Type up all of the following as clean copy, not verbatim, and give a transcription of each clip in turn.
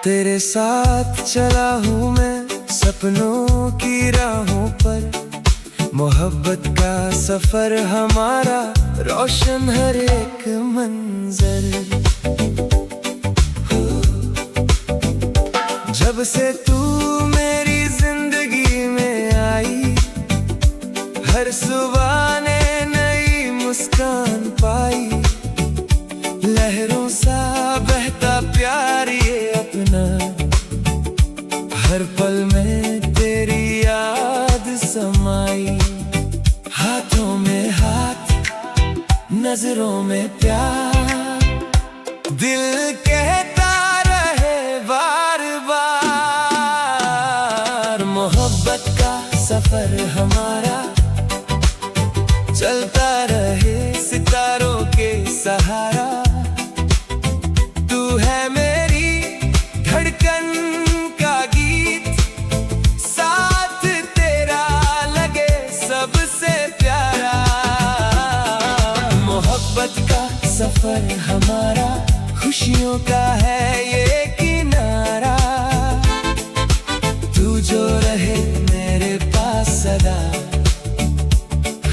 तेरे साथ चला हूँ मैं सपनों की राहों पर, मोहब्बत का सफर हमारा रोशन हर एक मंजर। जब से तू मेरी जिंदगी में आई, हर सुबह ने नई मुस्कान पाई। लहरों सा बहता प्यार ये अपना, हर पल में तेरी याद समाई। हाथों में हाथ, नजरों में प्यार, दिल कहता रहे बार बार। मोहब्बत का सफर हमारा चलता रहे सितारों के सहारा। तू है मेरी धड़कन का गीत, साथ तेरा लगे सबसे प्यारा। मोहब्बत का सफर हमारा खुशियों का है ये किनारा। तू जो रहे मेरे पास सदा,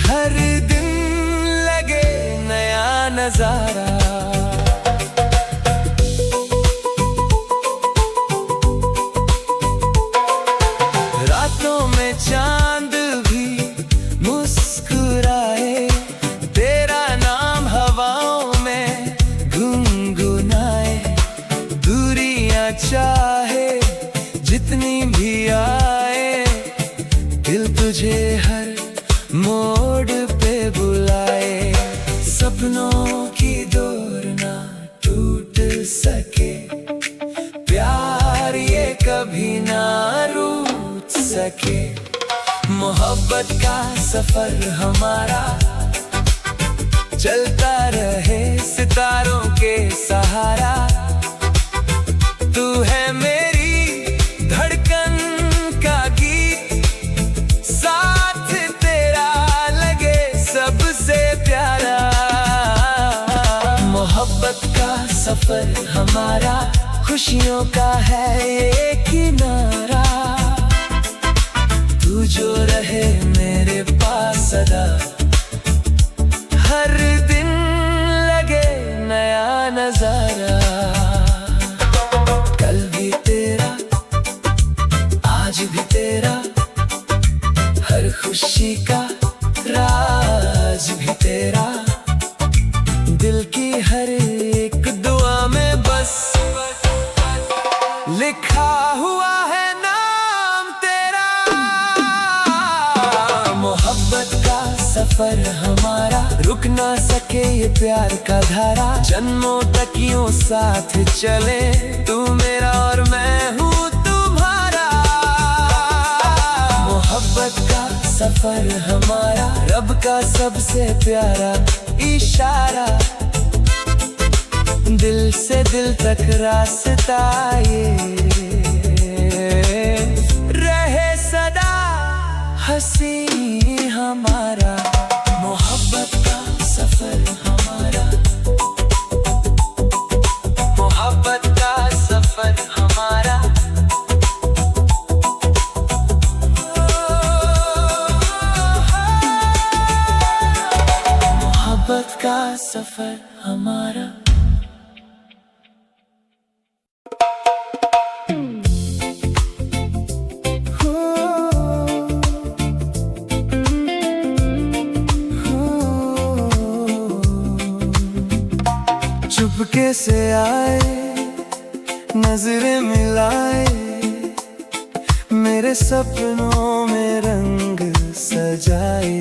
हर दिन लगे नया नजारा। रातों में चांद भी मुस्कुराए, तेरा नाम हवाओं में गुनगुनाए। दूरियां चाहे जितनी भी आए, दिल तुझे हर मोड़ पे बुलाए। सपनों की डोर ना टूट सके, प्यार ये कभी ना रूठ सके। मोहब्बत का सफर हमारा चलता रहे सितारों के सहारा। तू है मेरी धड़कन का गीत, साथ तेरा लगे सबसे प्यारा। मोहब्बत का सफर हमारा खुशियों का है ये किनारा। तू जो रहे मेरे पास सदा, हर दिन लगे नया नजारा। कल भी तेरा, आज भी तेरा, हर खुशी का राज भी तेरा। दिल की हर एक दुआ में बस लिखा हुआ है नाम तेरा। मोहब्बत का सफर हमारा रुक ना सके ये प्यार का धारा। जन्मों तक यूं साथ चले, तू मेरा और मैं हूँ तुम्हारा। मोहब्बत का सफर हमारा रब का सबसे प्यारा इशारा। दिल से दिल तक रास्ता ये रहे सदा हंसी हमारा। मोहब्बत का सफर हमारा, मोहब्बत का सफर हमारा। मोहब्बत का सफर हमारा। चुपके से आए, नजरें मिलाए, मेरे सपनों में रंग सजाए।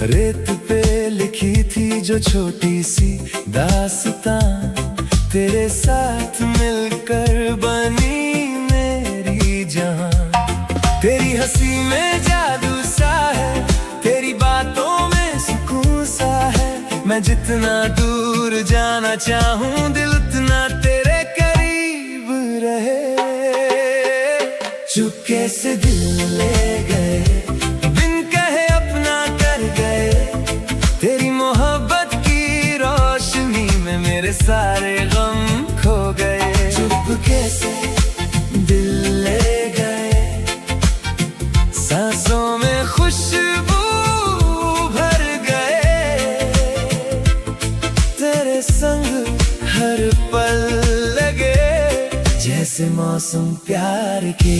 रेत पे लिखी थी जो छोटी सी दास्तां, तेरे साथ मिलकर बनी मेरी जहां। तेरी हंसी में जादू सा है, तेरी बातों में सुकून सा है। मैं जितना दूर जाना चाहूं, दिल उतना तेरे करीब रहे। चुपके से दिल ले गए, बिन कहे अपना कर गए। तेरी मोहब्बत की रोशनी में मेरे सारे गम खो गए। चुपके से दिल ले गए, सांसों में खुशबू भर गए। तेरे संग हर पल लगे जैसे मौसम प्यार के।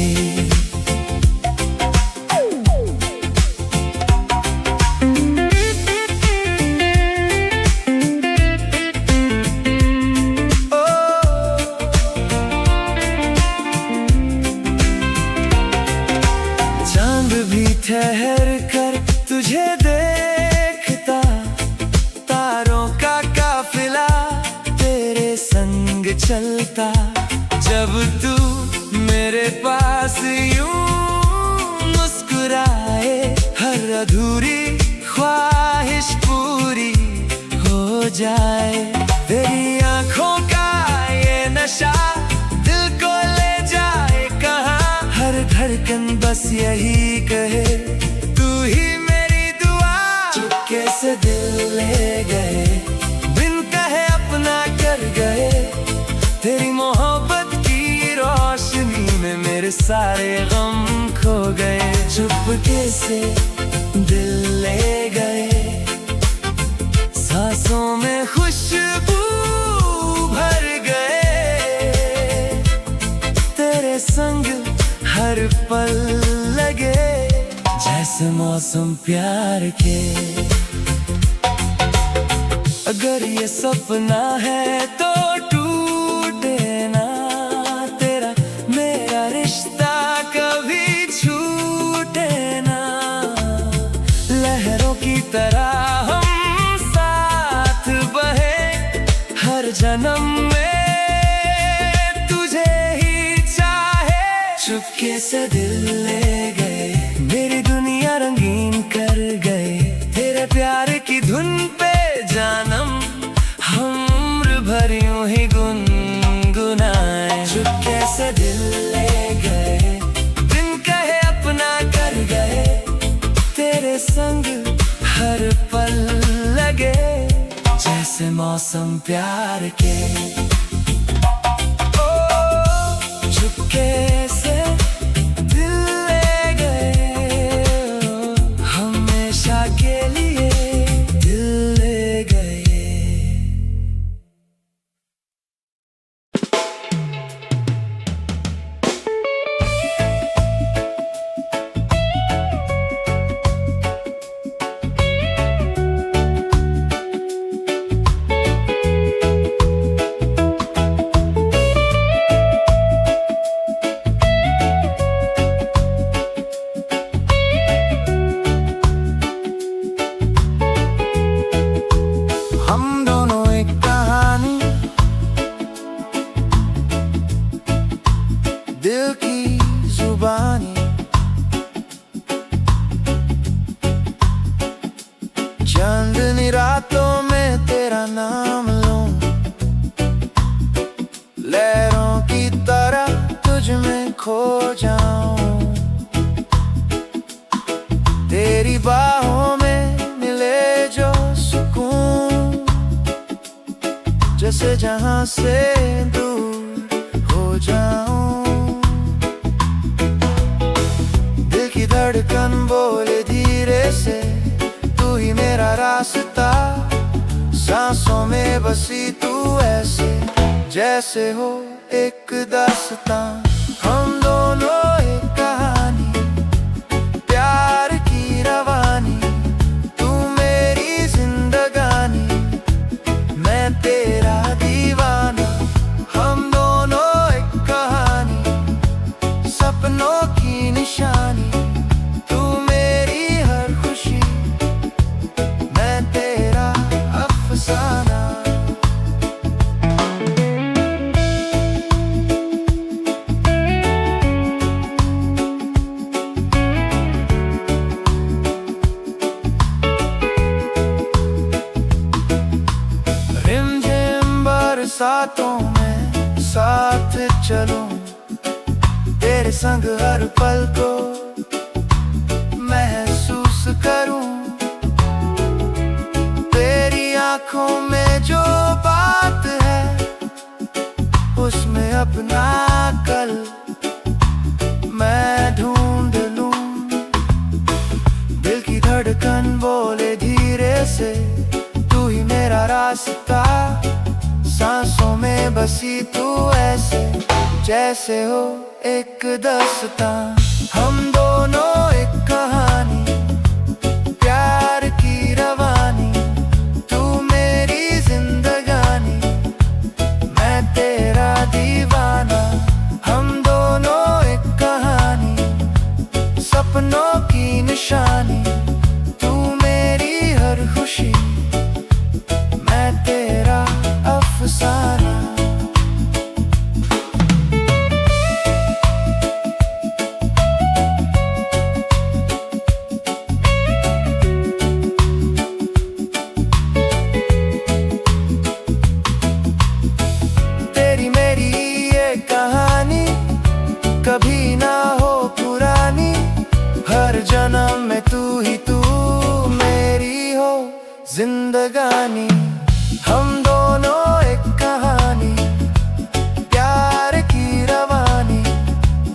ठहर कर तुझे देखता, तारों का काफिला तेरे संग चलता। जब तू मेरे पास यूं मुस्कुराए, हर अधूरी ख्वाहिश पूरी हो जाए। तेरी आंखों का ये नशा दिल को ले जाए कहाँ। हर धड़कन बस यही कहे, तू ही मेरी दुआ। चुपके से दिल ले गए, बिन कहे अपना कर गए। तेरी मोहब्बत की रोशनी में मेरे सारे गम खो गए। चुपके से दिल ले गए, सांसों में खुशबू भर गए। तेरे संग हर पल लगे जैसे मौसम प्यार के। अगर ये सपना है तो टूटे ना, तेरा मेरा रिश्ता कभी छूटे ना। लहरों की तरह हम साथ बहे, हर जन्म में तुझे ही चाहे। चुपके से दिल ले गए, मेरी दुनिया रंगीन कर गए। तेरे प्यार की धुन पे जानम हम उम्र भर यूं ही गुनगुनाए। चुपके से दिल ले गए, बिन कहे अपना कर गए। तेरे संग हर पल लगे जैसे मौसम प्यार के। ओ चुपके से के लिए दिल ले गए। दिल की जुबानी, चांदनी रातों में तेरा नाम लूं। लहरों की तरह तुझ में खो जाऊं। तेरी बाहों में मिले जो सुकून, जैसे जहां से दूर हो जाऊं। धड़कन बोले धीरे से, तू ही मेरा रास्ता। सांसों में बसी तू ऐसे जैसे हो एक दास्तां। हम दोनों एक कहानी, प्यार की रवानी। तू मेरी जिंदगानी, मैं तेरा दीवाना। हम दोनों एक कहानी, सपनों की निशानी। तू मेरी हर खुशी, चलूं, तेरे संग हर पल को महसूस करूं। तेरी आंखों में जो बात है, उसमें अपना कल मैं ढूंढ लूं। दिल की धड़कन बोले धीरे से, तू ही मेरा रास्ता। सांसों में बसी तू ऐसे, जैसे हो एक दास्तां। हम दोनों एक कहानी, प्यार की रवानी। तू मेरी जिंदगानी, मैं तेरा दीवाना। हम दोनों एक कहानी, सपनों की निशानी। तू मेरी हर खुशी, मैं तेरा अफसाना। तेरी मेरी ये कहानी कभी ना हो पुरानी। हर जन्म में तू ही तू मेरी हो जिंदगानी। हम दोनों एक कहानी, प्यार की रवानी।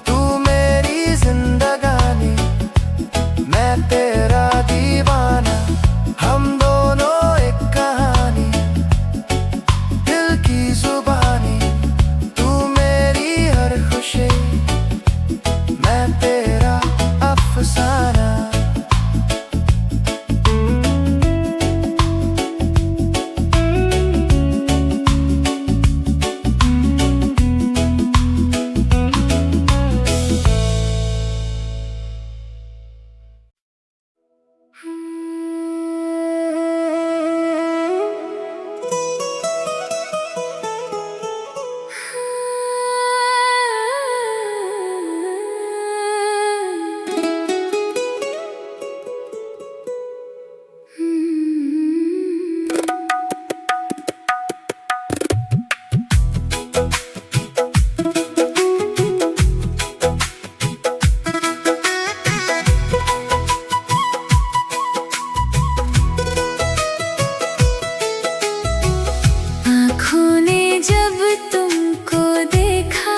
तू मेरी जिंदगानी, मैं तेरा दीवाना। हम दोनों एक कहानी, दिल की जुबानी। तू मेरी हर खुशी, मैं तेरा अफसाना। आँखों ने जब तुमको देखा,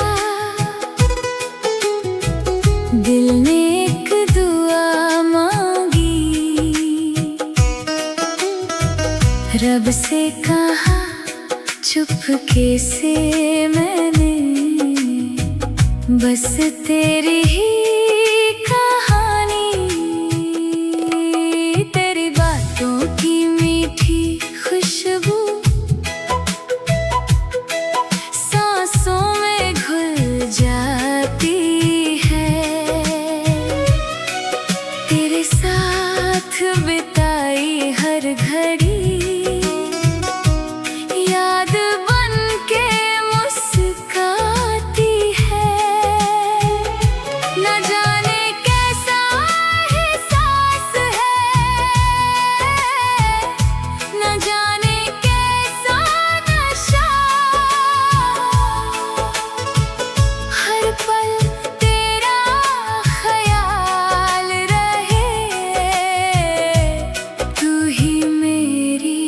दिल ने एक दुआ मांगी। रब से कहा चुपके से मैंने, बस तेरी ही कहानी। तेरी बातों की मीठी खुशबू सांसों में घुल जाती है। तेरे साथ बिताई हर घड़ी याद बन के मुस्काती है। न जाने कैसा एहसास है, न जाने कैसा नशा। हर पल तेरा ख्याल रहे, तू ही मेरी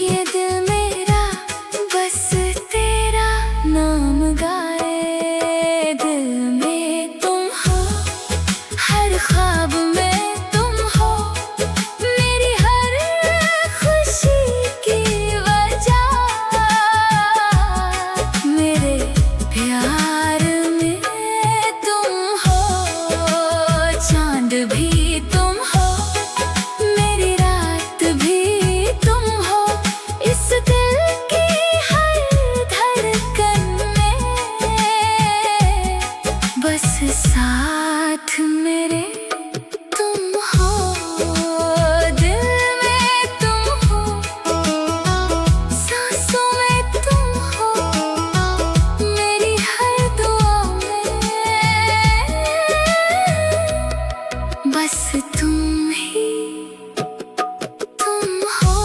ये दिल मेरा बस तेरा नाम गाए। दिल में तुम हो, हर ख्वाब में तुम हो, मेरी हर खुशी की वजह। मेरे प्यार में तुम हो, चांद भी तुम हो, मेरी रात भी तुम हो, इस दिल की हर धड़कन में बस साथ मेरे तुम हो। दिल में तुम हो, सांसों में तुम हो, मेरी हर दुआ में बस तुम ही तुम हो।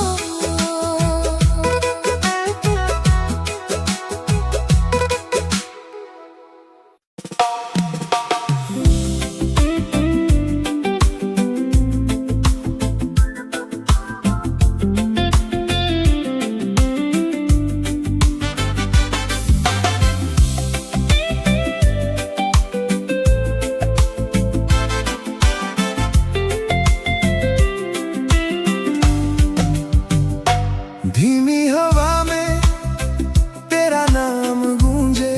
धीमी हवा में तेरा नाम गूंजे,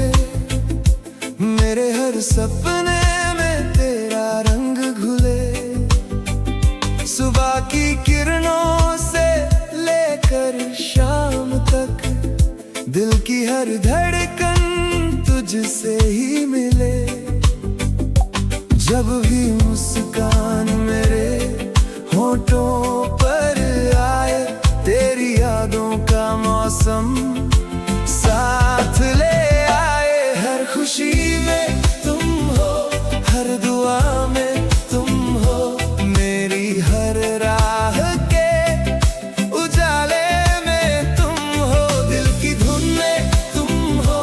मेरे हर सपने में तेरा रंग घुले। सुबह की किरणों से लेकर शाम तक दिल की हर धड़कन तुझसे ही मिले। जब भी मुस्कान मेरे होठों पर आए, तेरी यादों का मौसम साथ ले आए। हर खुशी में तुम हो, हर दुआ में तुम हो, मेरी हर राह के उजाले में तुम हो। दिल की धुन में तुम हो,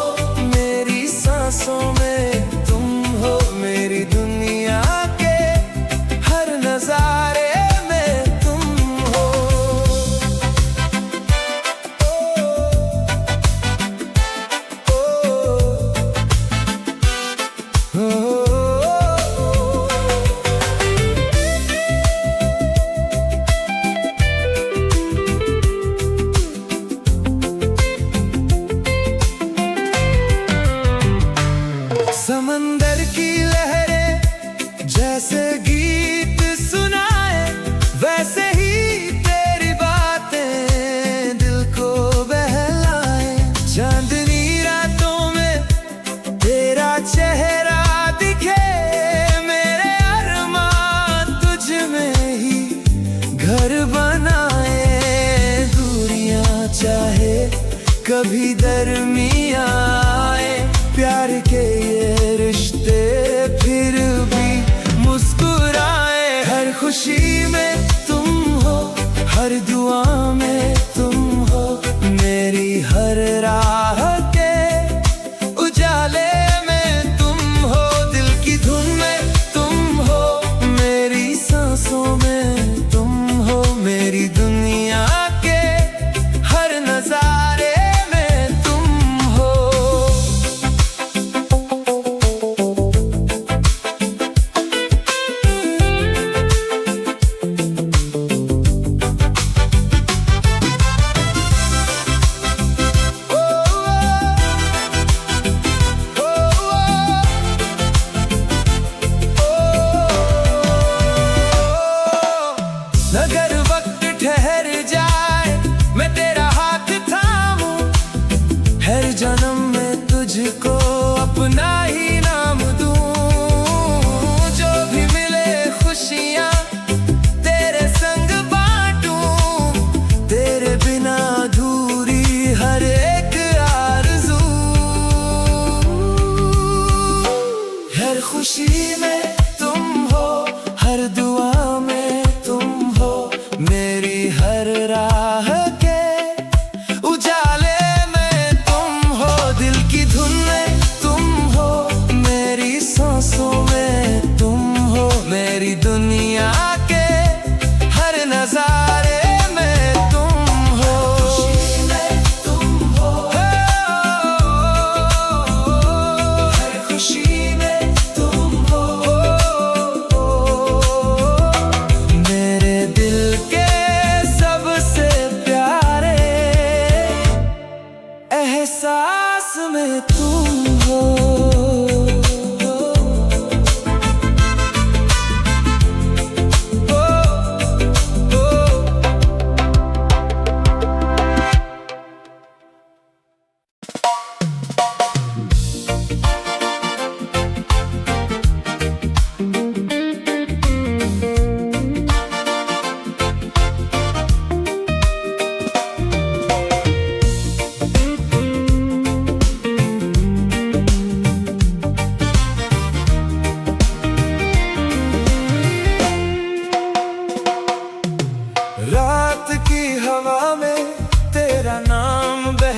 मेरी सांसों में तुम हो, मेरी दुनिया के हर नजारे में तुम हो। समंदर की लहरें जैसे गीत सुनाए, वैसे ही तेरी बातें दिल को बहलाए। चांदनी रातों में तेरा चेहरा दिखे, मेरे अरमान तुझ में ही घर बनाए। दूरियां चाहे कभी दरमियां आए, प्यार के ये रिश्ते फिर भी मुस्कुराए। हर खुशी में तुम हो, हर दुआ में तुम हो, मेरी हर राह के उजाले में तुम हो। दिल की धुन में तुम हो, मेरी सांसों में तुम हो, मेरी दुनिया के हर नजारे में तुम हो।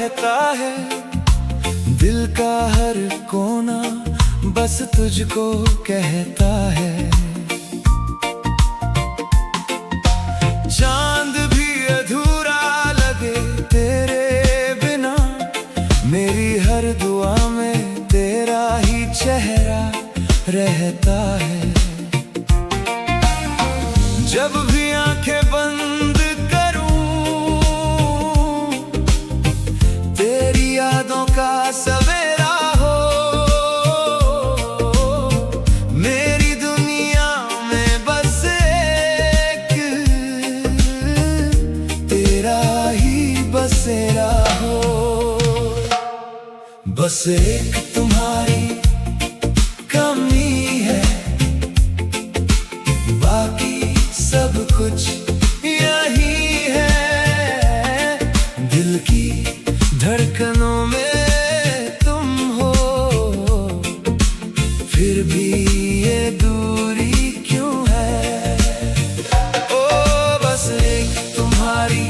रहता है। दिल का हर कोना बस तुझको कहता है। चांद भी अधूरा लगे तेरे बिना, मेरी हर दुआ में तेरा ही चेहरा रहता है। जब भी आंखें बंद करूं, तेरी यादों का सवेरा हो। मेरी दुनिया में बस एक तेरा ही बसेरा हो। बस एक तुम्हारी कमी है, बाकी सब कुछ यही है। दिल की धड़कनों में तुम हो, फिर भी ये दूरी क्यों है? ओ बस एक तुम्हारी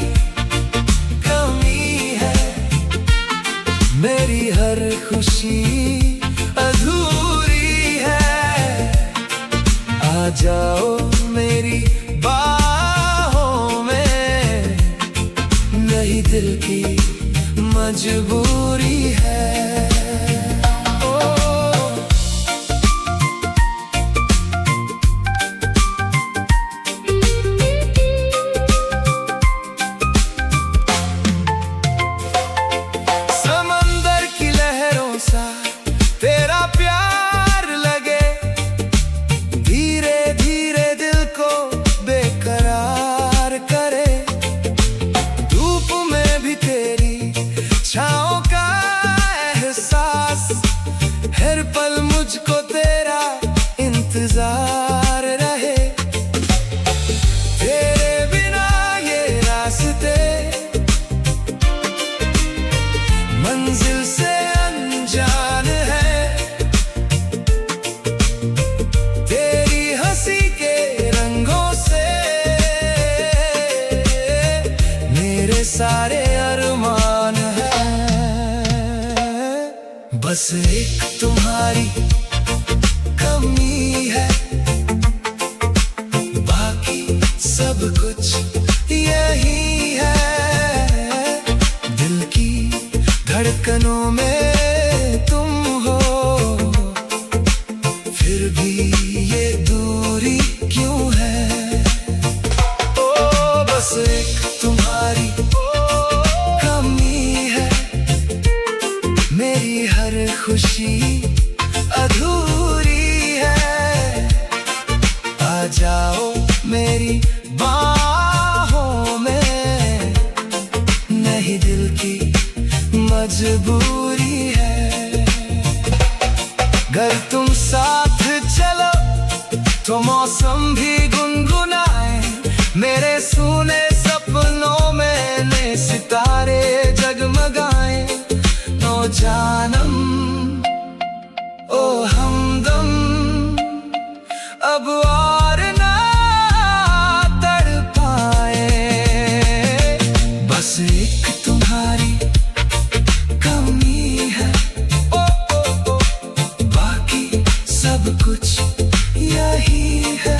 कमी है, मेरी हर खुशी अधूरी है। आ जाओ मेरी बाहों में, नहीं दिल की मजबूरी है। समंदर की लहरों सा तेरा प्यार लगे, धीरे धीरे दिल को बेकरार करे। धूप में भी तेरी छाँव का एहसास, हर पल मुझको तेरा इंतजार रहे। तेरे बिना ये रास्ते मंजिल से अनजान है। तेरी हंसी के रंगों से मेरे सारे अरमान हैं। बस एक तुम्हारी कमी है, बाकी सब कुछ यही है। दिल की धड़कनों में तुम हो, फिर भी ये दूरी क्यों है? ओ बस एक तुम्हारी कमी है, मेरी हर खुशी अधूरी है। आ जाओ मेरी बाहों में, नहीं दिल की मजबूरी है। अगर तुम साथ चलो तो मौसम भी गुनगुनाए, मेरे सुने सपनों में नए सितारे जगमगाए। ओ जानम ओ हमदम अब और ना तड़पाए। बस एक तुम्हारी कमी है, ओ ओ ओ बाकी सब कुछ यही है।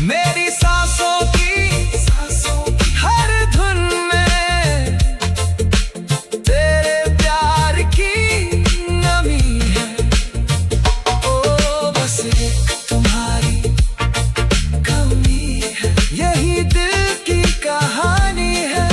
मेरी सांसों की हर धुन में तेरे प्यार की नमी है। ओ बस एक तुम्हारी कमी है, यही दिल की कहानी है।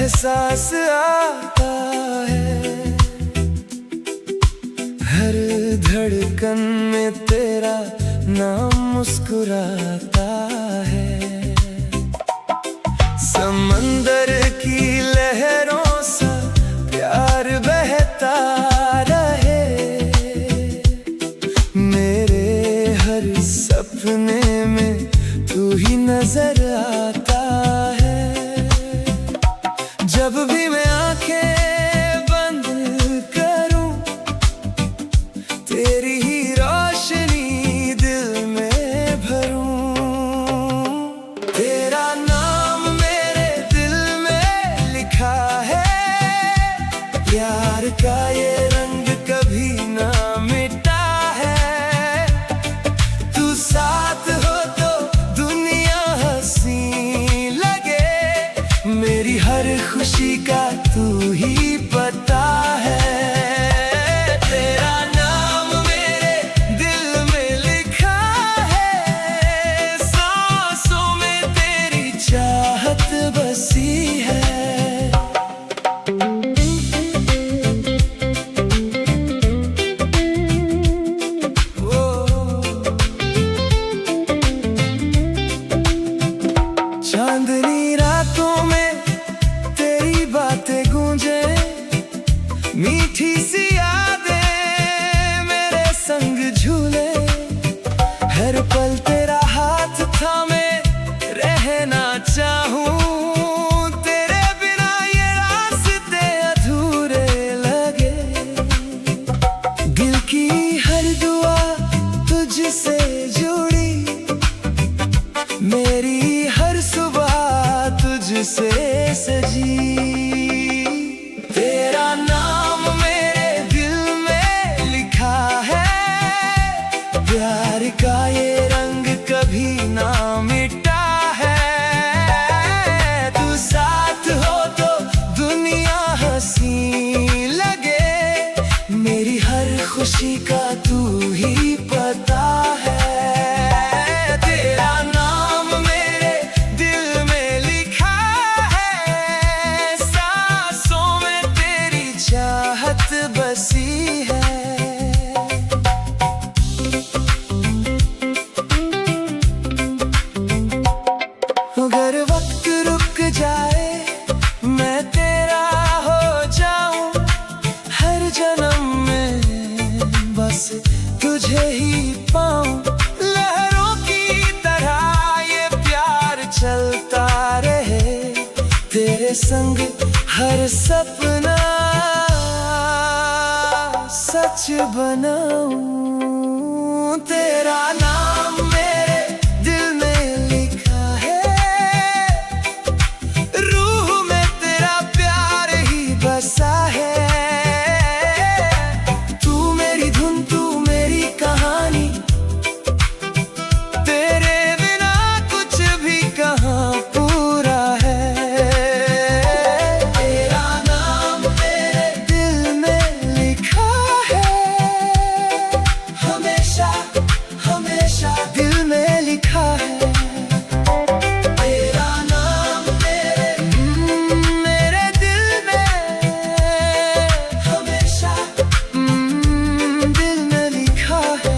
एहसास आता है, हर धड़कन में तेरा नाम मुस्कुराता है। समंदर की लहरों सा प्यार बहता रहे, मेरे हर सपने में तू ही नजर आता है। जब भी मैं आंखें बंद करूं, तेरी ही रोशनी दिल में भरूं। तेरा नाम मेरे दिल में लिखा है, प्यार का ये रंग कभी ना मिटा है। तू साथ हो तो दुनिया हंसी लगे, मेरी हर खुशी का तू ही पता है। तेरा नाम मेरे दिल में लिखा है, सांसों में तेरी चाहत बसी है। चांदनी रातों में तेरी बातें गूंजे, मीठी सी यादें मेरे संग झूले। हर पल तेरा हाथ थामे रहना चाहूं, तेरे बिना ये रास्ते अधूरे लगे। दिल की हर दुआ तुझसे जुड़ी, मेरी हर सुबह तुझसे सजी। तेरा नाम मेरे दिल में लिखा है, प्यार का ये रंग कभी ना मिटा है। तू साथ हो तो दुनिया हंसी लगे, मेरी हर खुशी का तू ही पता है। तेरा नाम मेरे दिल में लिखा है, सांसों में तेरी चाहत बसी है। अगर वक्त रुक जाए, मैं तेरा हो जाऊं हर जन्म में, बस तुझे ही पाऊं। लहरों की तरह ये प्यार चलता रहे, तेरे संग हर सपना सच बनाऊं। तेरा नाम मेरे दिल में लिखा है, रूह में तेरा प्यार ही बसा है। तू मेरी धुन, तू मेरी कहानी, तेरे बिना कुछ भी कहाँ पूरा है। तेरा नाम मेरे दिल में लिखा है, हमेशा हमेशा दिल में लिखा है। तेरा नाम मेरे दिल में हमेशा दिल में लिखा है।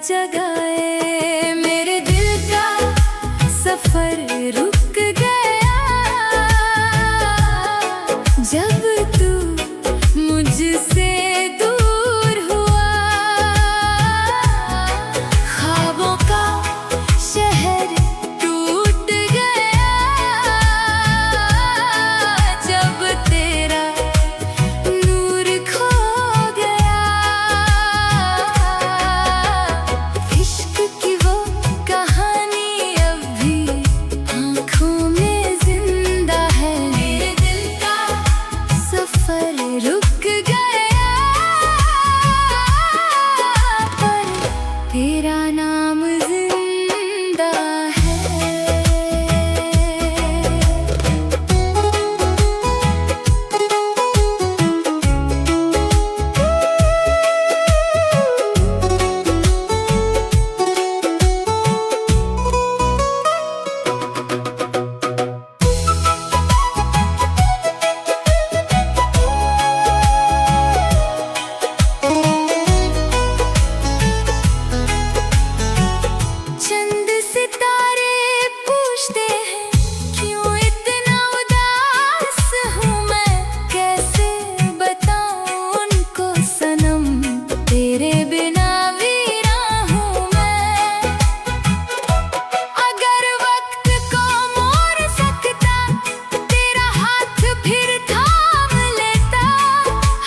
जगाए। मेरे दिल का सफर रुक गया जब तू मुझसे दूर हुआ। ख्वाबों का शहर टूट गया जब तेरा नूर खो गया। इश्क की वो कहानी अब भी आँखों में जिंदा है। मेरे दिल का सफर रुक गया पर तेरा नाम जिंदा है। चंद सितारे पूछते हैं क्यों इतना उदास हूँ मैं। कैसे बताऊं उनको सनम तेरे बिना वीरा हूँ मैं। अगर वक्त को मोड़ सकता तेरा हाथ फिर थाम लेता।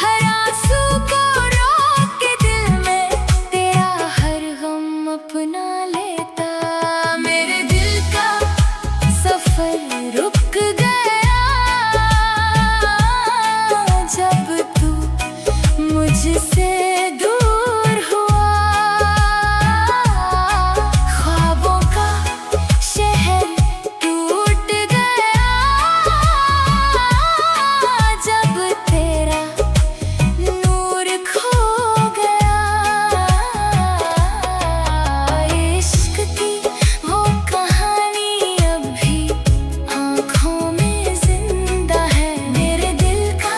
हर आंसू को रोक के दिल में तेरा हर गम अपना लेता। मेरे दिल का सफर रुक गया जब तू मुझसे दूर हुआ। ख्वाबों का शहर टूट गया जब तेरा नूर खो गया। इश्क की वो कहानी अब भी आँखों में जिंदा है। मेरे दिल का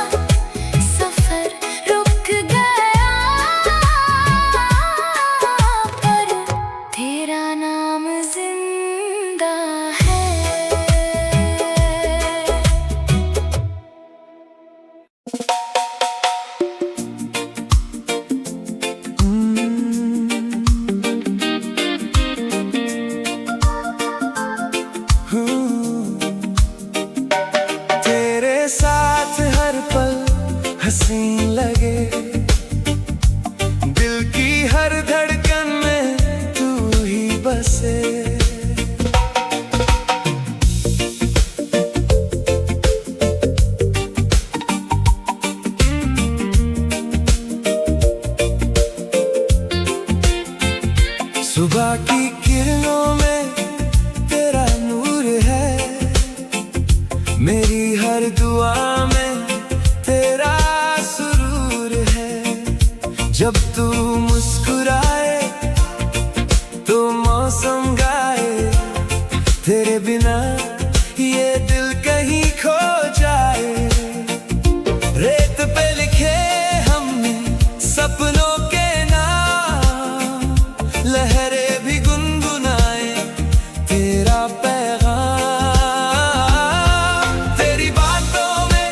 सफर रुक गया पर तेरा नाम जिंदा है। तेरे साथ हर पल हसीन लगे। दिल की हर धड़कन में तू ही बसे। सुबह की किरणों में तेरा नूर है। मेरी हर दुआ में तेरा सुरूर है। जब तू मुस्कुराए तो मौसम गाए। तेरे बिना ये दिल कहीं खो जाए। रेत पे लिखे हमने सपनों के नाम। लहरें भी गुनगुनाए तेरा पैगाम। तेरी बातों में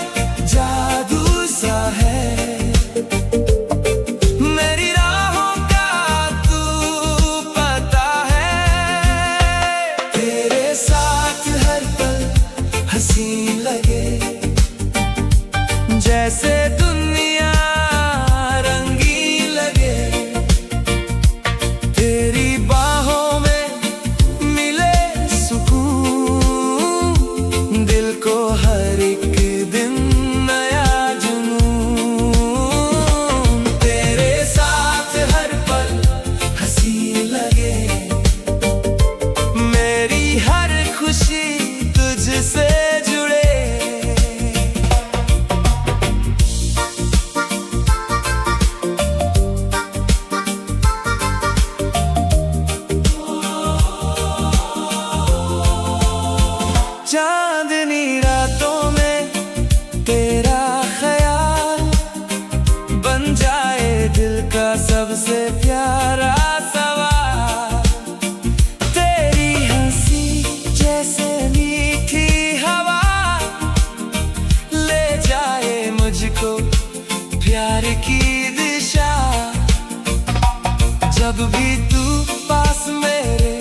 भी तू पास मेरे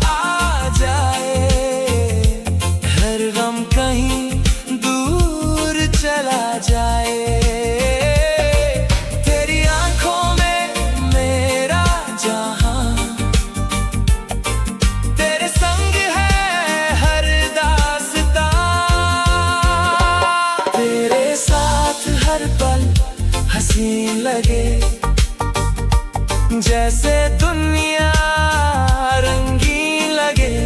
आ जाए, हर गम कहीं दूर चला जाए। तेरी आंखों में मेरा जहां, तेरे संग है हर दास्तां, तेरे साथ हर पल हसीन लगे, जैसे दुनिया रंगीन लगे।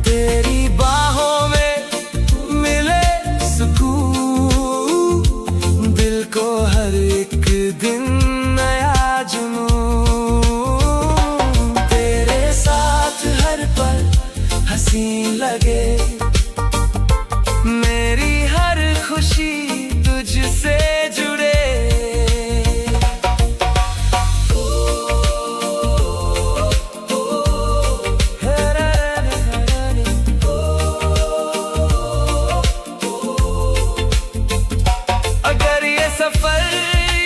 तेरी बाहों में मिले सुकून, दिल को हर एक दिन नया जुनून। तेरे साथ हर पल हसीन लगे, मेरी हर खुशी तुझसे जुड़े। अगर ये सफर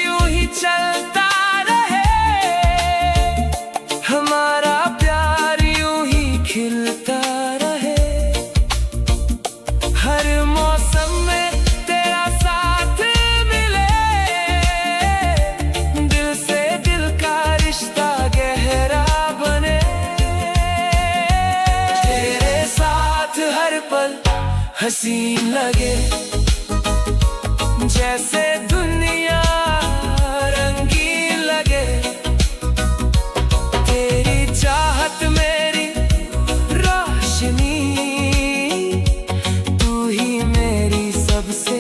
यूं ही चलता रहे, हमारा प्यार यूं ही खिलता रहे, हर मौसम में तेरा साथ मिले, दिल से दिल का रिश्ता गहरा बने। तेरे साथ हर पल हसीन लगे, जैसे दुनिया रंगीन लगे। तेरी चाहत मेरी रोशनी, तू ही मेरी सबसे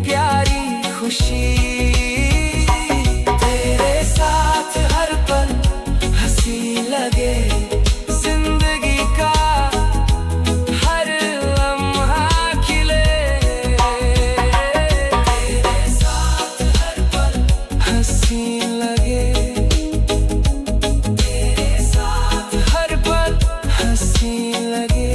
प्यारी खुशी। तेरे साथ हर पल हसीन लगे, जिंदगी का हर लम्हा खिले। तेरे साथ हर पल हसीन लगे, तेरे साथ हर पल हसीन लगे।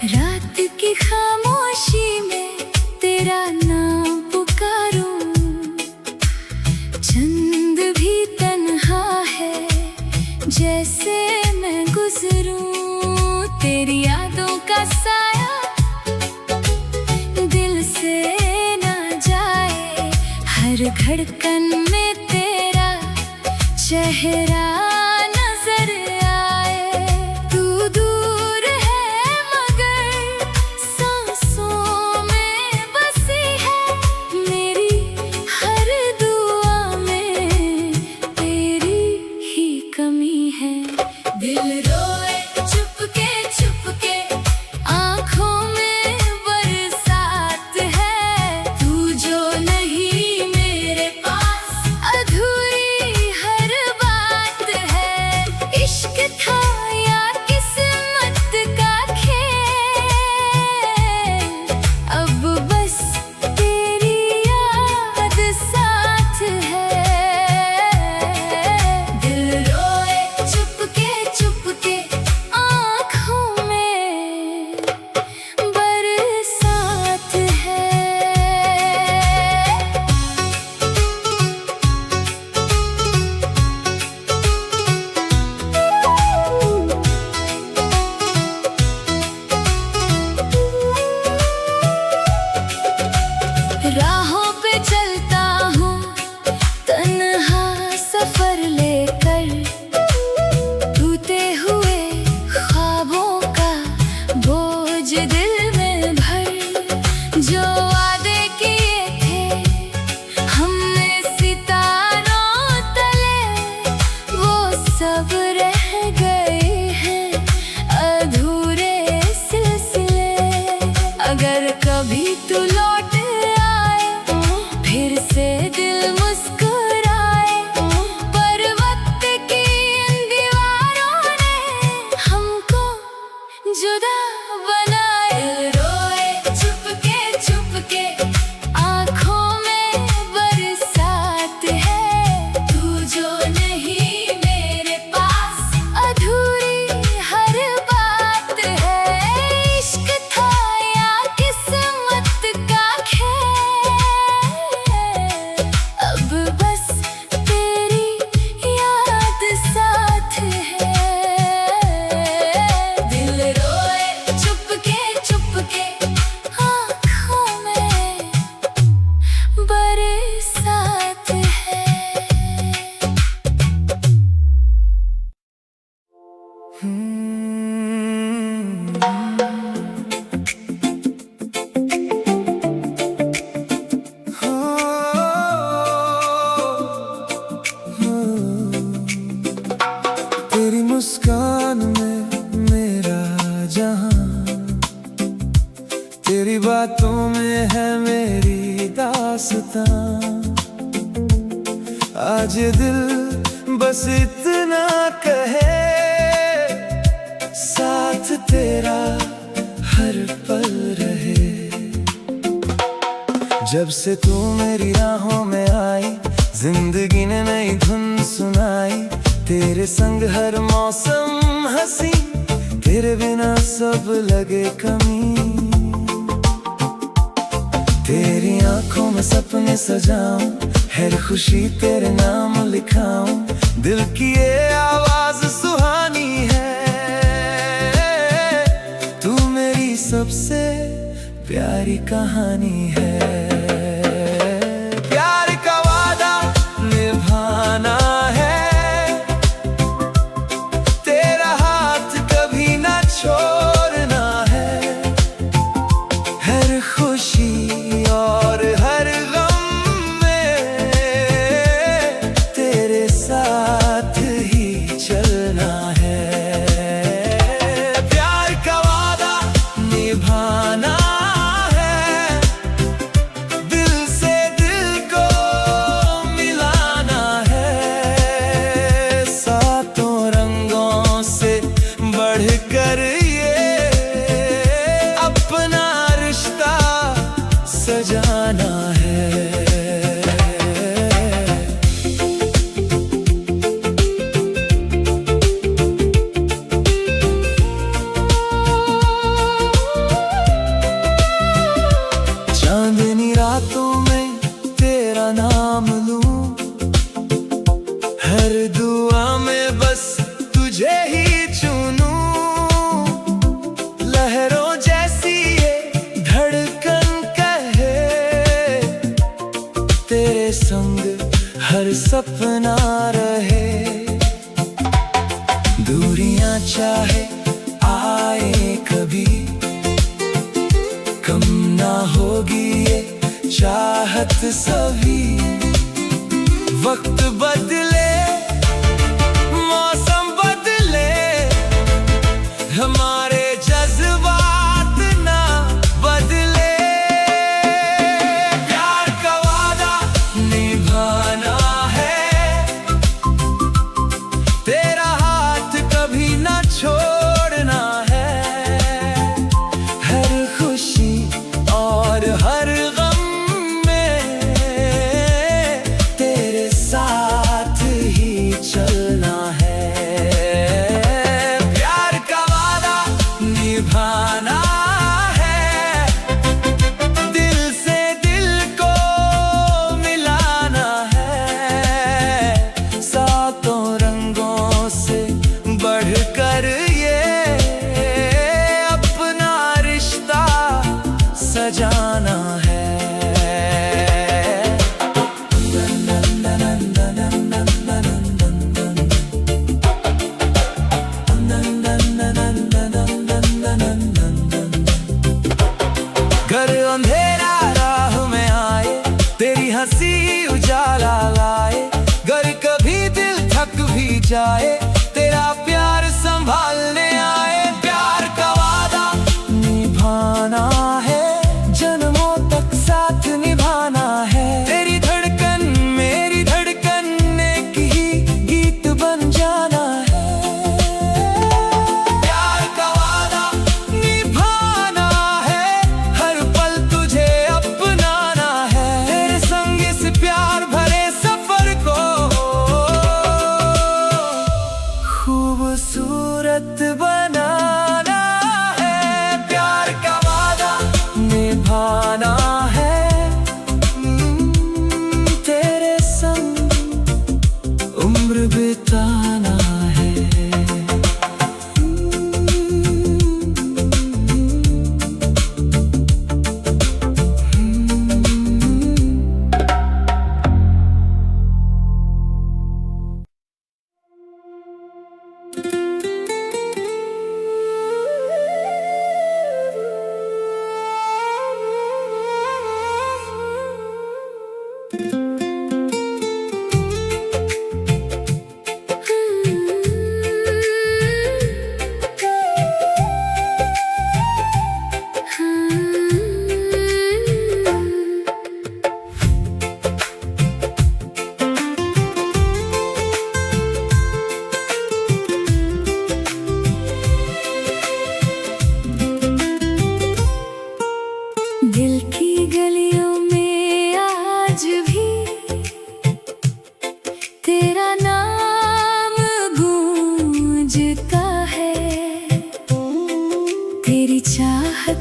रात की खामोशी में तेरा नाम पुकारूं, चंद भी तन्हा है जैसे मैं गुजरूं। तेरी यादों का साया दिल से ना जाए, हर धड़कन में तेरा चेहरा नजर आए। तू दूर है मगर सांसों में बसी है, मेरी हर दुआ में तेरी ही कमी है। दिल रोए चुपके चुपके, आँखों में बरसात है, तू जो नहीं मेरे पास अधूरी हर बात है। इश्क था या किस्मत का खेल, अब बस तेरी याद साथ है। दिल रोए चुपके चुपके, आँखों में बरसात है। राहों पे चलता हूँ तन्हा सफर लेकर, टूटे हुए ख्वाबों का बोझ दिल में भर। जो वादे किए थे हमने सितारों तले, वो सब रह गए हैं अधूरे सिलसिले। तेरी बातों में है मेरी दास्तां। आज दिल बस इतना कहे, साथ तेरा हर पल रहे। जब से तू मेरी राहों में आई, जिंदगी ने नई धुन सुनाई। तेरे संग हर मौसम हंसी, तेरे बिना सब लगे कमी। तेरी आंखों में सपने सजाऊं, हर खुशी तेरे नाम लिखाऊं। दिल की ये आवाज सुहानी है, तू मेरी सबसे प्यारी कहानी है। प्यार का वादा निभाना है, तेरा हाथ कभी ना छोड़ना है। हर खुशी और हर गम में तेरे साथ ही चलना है। प्यार का वादा निभाना है, दिल से दिल को मिलाना है। सातों रंगों से बढ़कर ये अपना रिश्ता सजाना है। चांदनी रातों में तेरा नाम लूं, हर दुआ में बस तुझे ही चुनूं। लहरों जैसी ये धड़कन कहे, तेरे संग हर सपना रहे। दूरियां चाहे आए कभी, कम ना होगी ये चाहत सभी। वक्त बदले, मौसम बदले, हमारे जज्बात ना बदले। प्यार का वादा निभाना है, तेरा हाथ कभी ना छोड़ना है। हर खुशी और हर गम में तेरे साथ ही चलना है। प्यार का वादा निभाना है, दिल से दिल को मिलाना है। सातों रंगों से बढ़कर ये अपना रिश्ता सजाना है। घर अंधेरा राह में आए, तेरी हंसी उजाला लाए। घर कभी दिल थक भी जाए, तेरा प्यार संभालने आए। प्यार का वादा निभाना है, जन्मों तक साथ निभाना है। तेरी धड़कन मेरी धड़कन, एक ही गीत बन जाना है। प्यार का वादा निभाना है, हर पल तुझे अपनाना है। तेरे संग इस प्यार भरे सफर को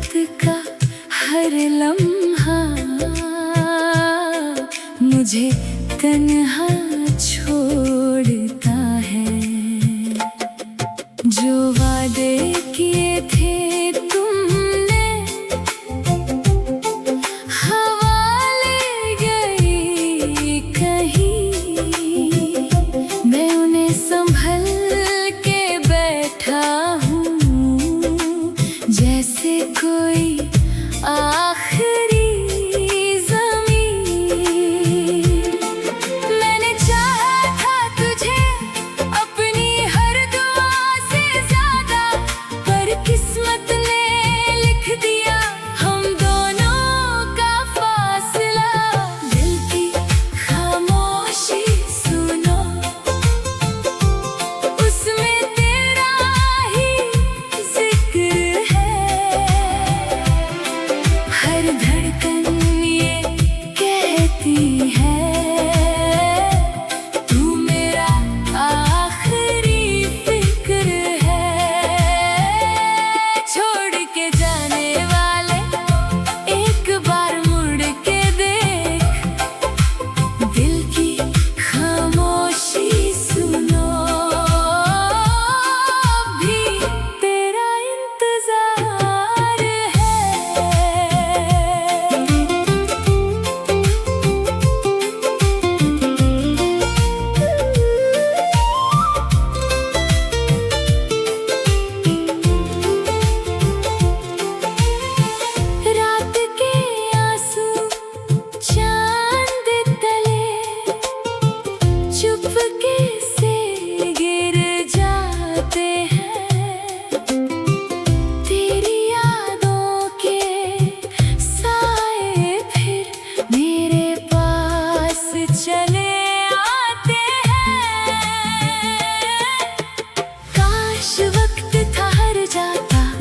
वक्त का हर लम्हा मुझे तन्हा छोड़ता है। जो वादे किए थे तुमने हवा ले गई कहीं, मैं उन्हें संभल के बैठा हूँ जैसे कोई आखिरी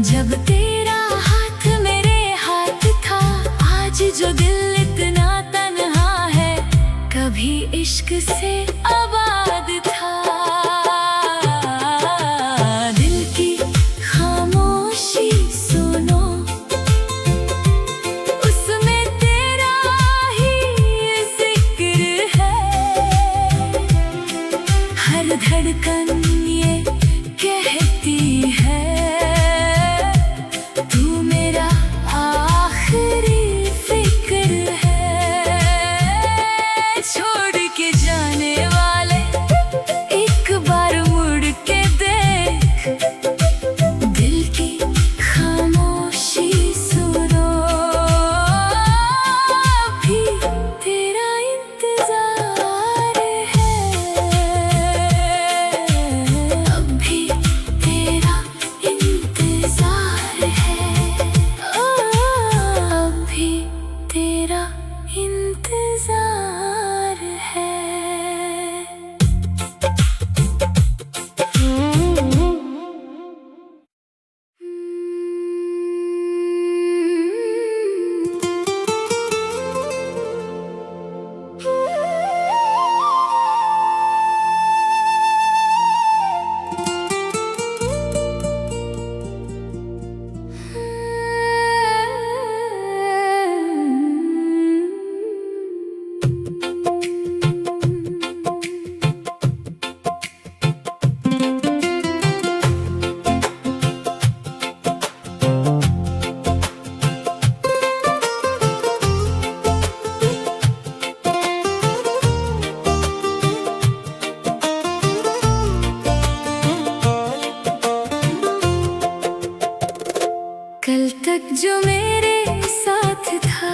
जब तेरा हाथ मेरे हाथ था। आज जो दिल इतना तन्हा है कभी इश्क से आबाद था। दिल की खामोशी सुनो, उसमें तेरा ही जिक्र है। हर धड़कन ये कहती है कल तक जो मेरे साथ था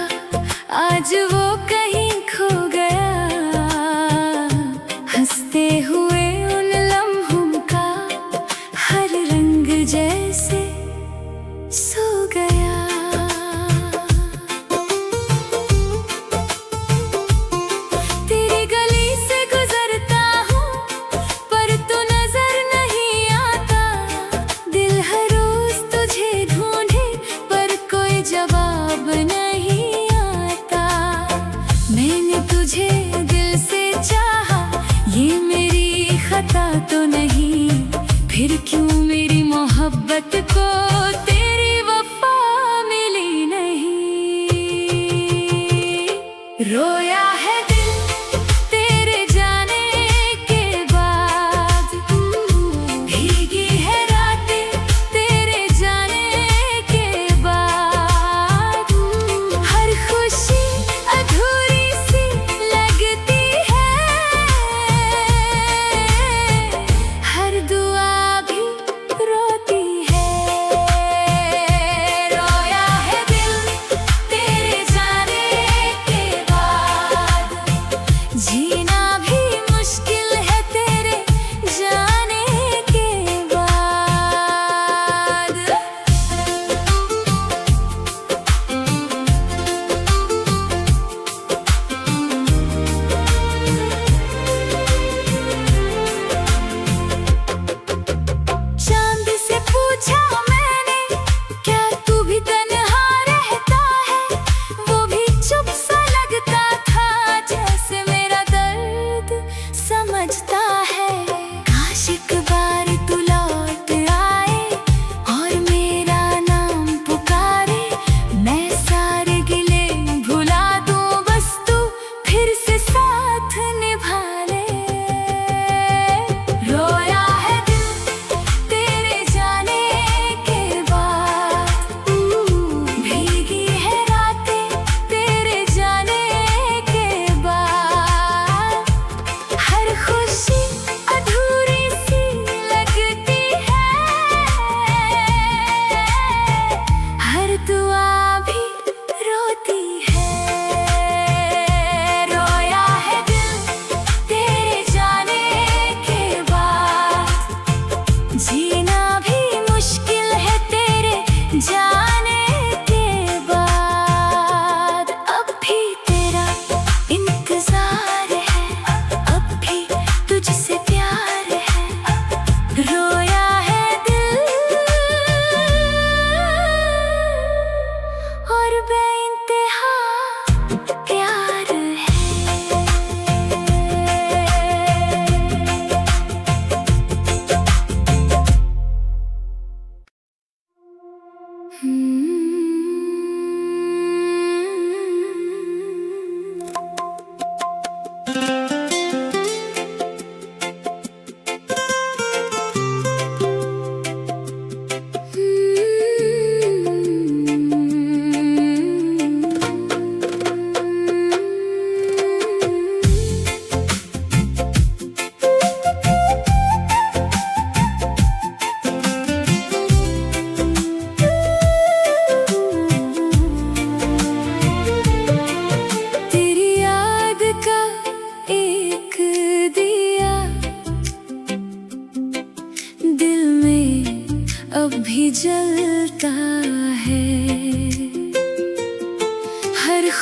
आज वो कहीं खो गया। हंसते हुए उन लम्हों का हर रंग जैसे सो गया। तेरी गली से गुजरता हूँ पर तू नजर नहीं आता। दिल हर रोज तुझे ढूंढे पर कोई जवाब नहीं आता। मैंने तुझे दिल से चाहा, ये मेरी खता तो नहीं। फिर क्यों मेरी मोहब्बत को तेरी वफा मिली।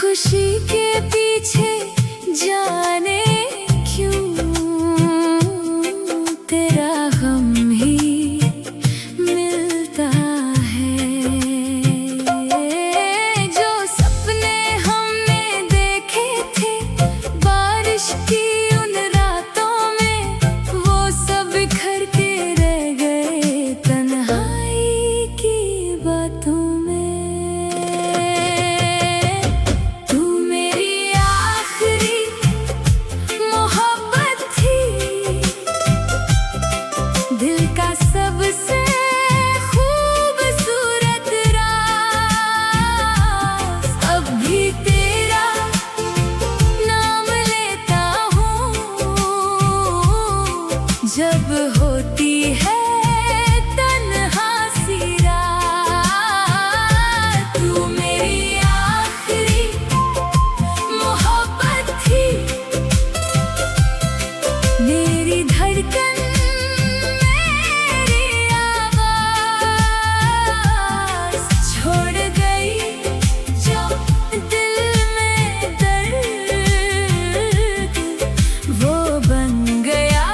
खुशी के पीछे जाने क्यों तेरा गम ही मिलता है। जो सपने हमने देखे थे बारिश की उन रातों में, वो सब बिखर के रह गए तन्हाई की बातों में। तू मेरी आखिरी मोहब्बत थी, दिल का सबसे खूबसूरत राज। अब भी तेरा नाम लेता हूँ जब होती है तन्हा सी रात। तू मेरी आखिरी मोहब्बत थी, मेरी धड़कन मेरी आवाज़। छोड़ गई जो दिल में दर्द, वो बन गया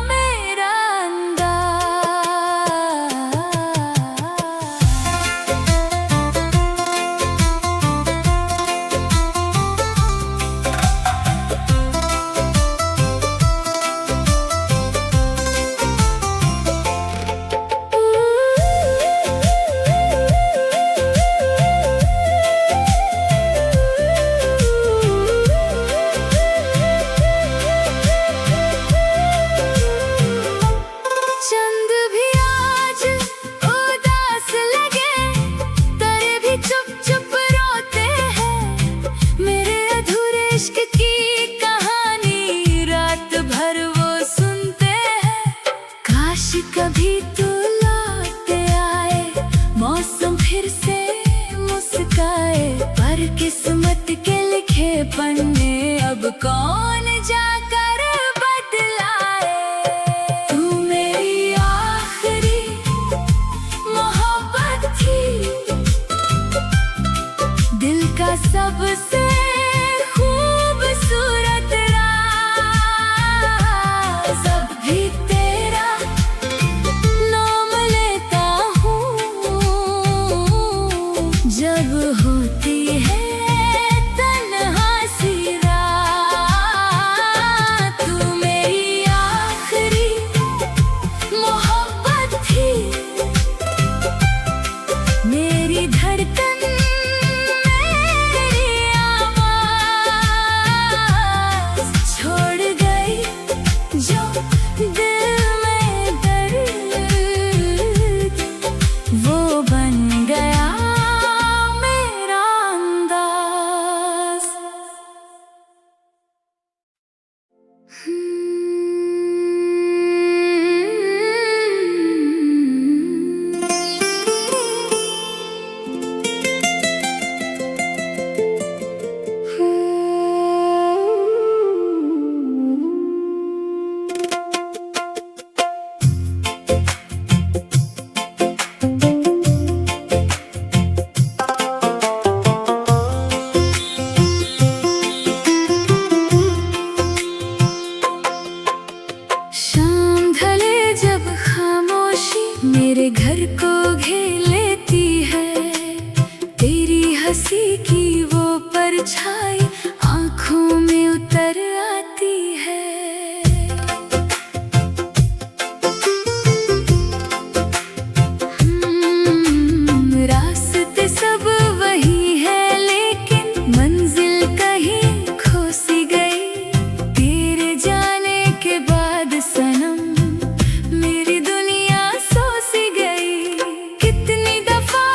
मेरा चंद भी आज उदास लगे, तारे भी चुप चुप रोते हैं। मेरे अधूरे इश्क की कहानी रात भर वो सुनते हैं। काश कभी तू लौट आए, मौसम फिर से मुस्काए, पर किस्मत के लिखे पन्ने अब कौन जाकर बदलाए। तू मेरी आखिरी मोहब्बत थी, दिल का सबसे खूबसूरत राज। अब भी तेरा नाम लेता हूँ जब होती है तन्हा सी रात। तू मेरी आखिरी मोहब्बत थी, मेरी धड़कन मेरी आवाज़। छोड़ गई जो दिल में दर्द, वो बन गया मेरा अंदाज। शाम ढले जब खामोशी मेरे घर को घेर लेती है, तेरी हंसी की वो परछाई आंखों में उतर आती है। रास्ते सब वही है लेकिन मंजिल कहीं खो सी गई। तेरे जाने के बाद सनम मेरी दुनिया सो सी गई। कितनी दफा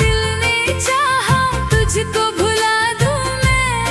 दिल ने चाहा तुझको भुला दूं मैं,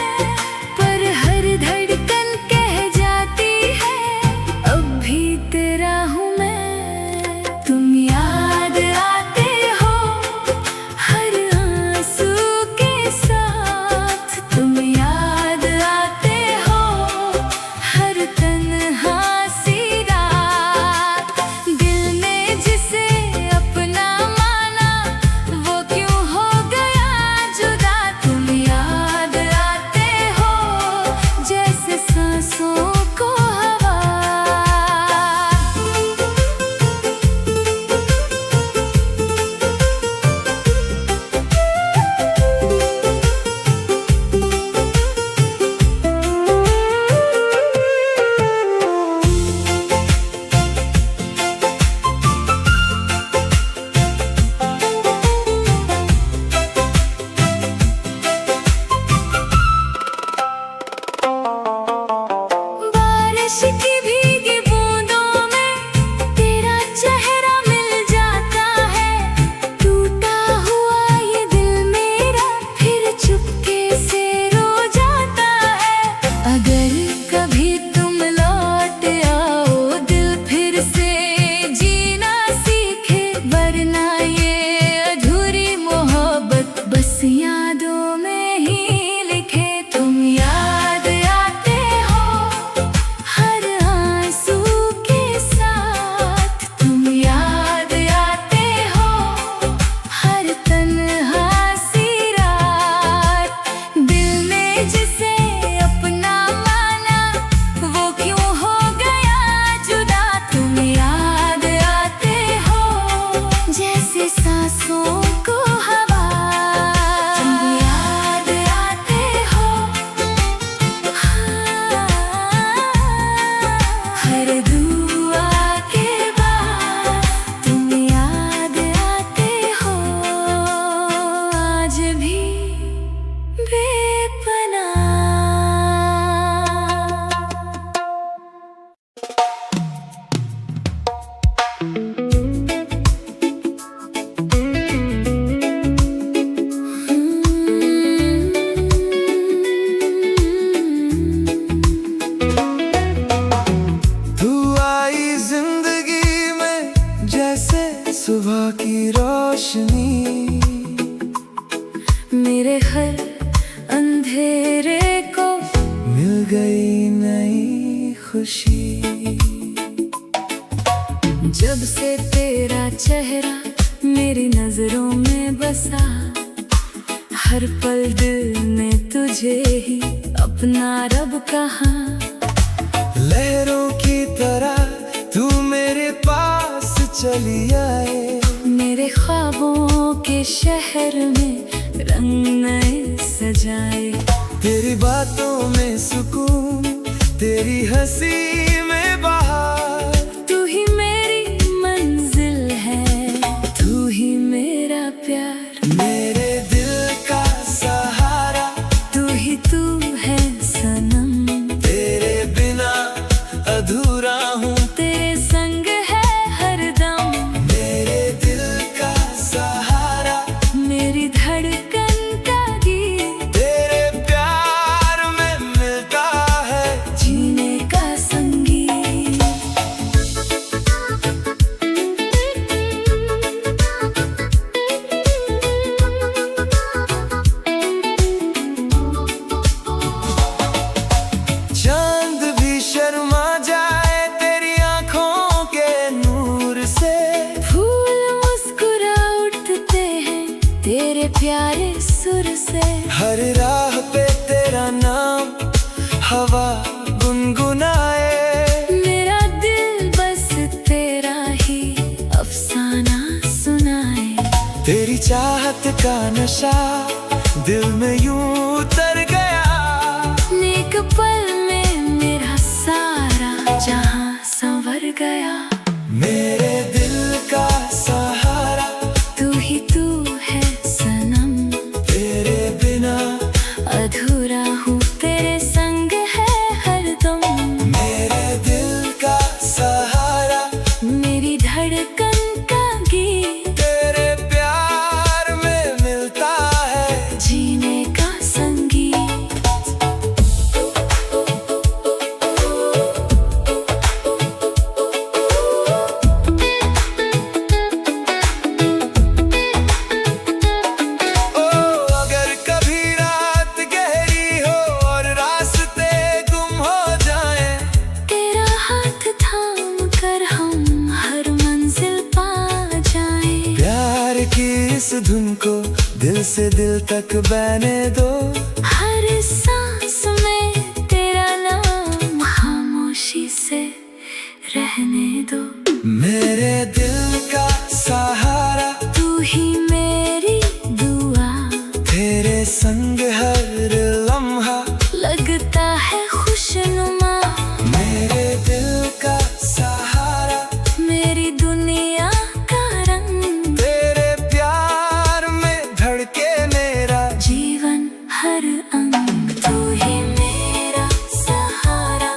मेरे हर अंधेरे को मिल गई नई खुशी। जब से तेरा चेहरा मेरी नजरों में बसा, हर पल दिल ने तुझे ही अपना रब कहा। लहरों की तरह तू मेरे पास चली आए, मेरे ख्वाबों के शहर में रंग नए सजाए। तेरी बातों में सुकून, तेरी हंसी में बहार। तू ही मेरी मंजिल है, तू ही मेरा प्यार, मेरे दिल का सहारा तू ही तू है सनम। तेरे बिना अधूरा हूँ, तेरे संग है हरदम। मेरे दिल का सहारा मेरी धड़कन का गीत, तेरे प्यार में मिलता है जीने का संगीत। चांद भी शर्मा जाए तेरी आंखों के नूर से। फूल मुस्कुरा उठते हैं तेरे प्यारे सुर से। हर राह पे तेरा नाम हवा गुनगुनाए, मेरा दिल बस तेरा ही अफसाना सुनाए। तेरी चाहत का नशा दिल में यूं उतर गया। नेक पल में मेरा सारा जहां संवर गया। मेरे दिल का सहारा तू ही तू है सनम। तेरे बिना अधूरा हूँ, तेरे संग है हरदम। मेरे दिल का सहारा मेरी धड़कन का गीत, तेरे प्यार में मिलता है जीने का संगीत। ओ अगर कभी रात गहरी हो और रास्ते गुम हो जाए, तेरा हाथ थाम कर हम हर मंजिल पा जाएं। प्यार की इस धुन को दिल से दिल तक बहने दो। हर सांस में तेरा नाम खामोशी से रहने दो। मेरे दिल का सहारा तू ही मेरी दुआ, तेरे संग हर लम्हा लगता है खुशनुमा। मेरे दिल का सहारा मेरी दुनिया का रंग, तेरे प्यार में धड़के मेरा जीवन हर अंग। तू ही मेरा सहारा,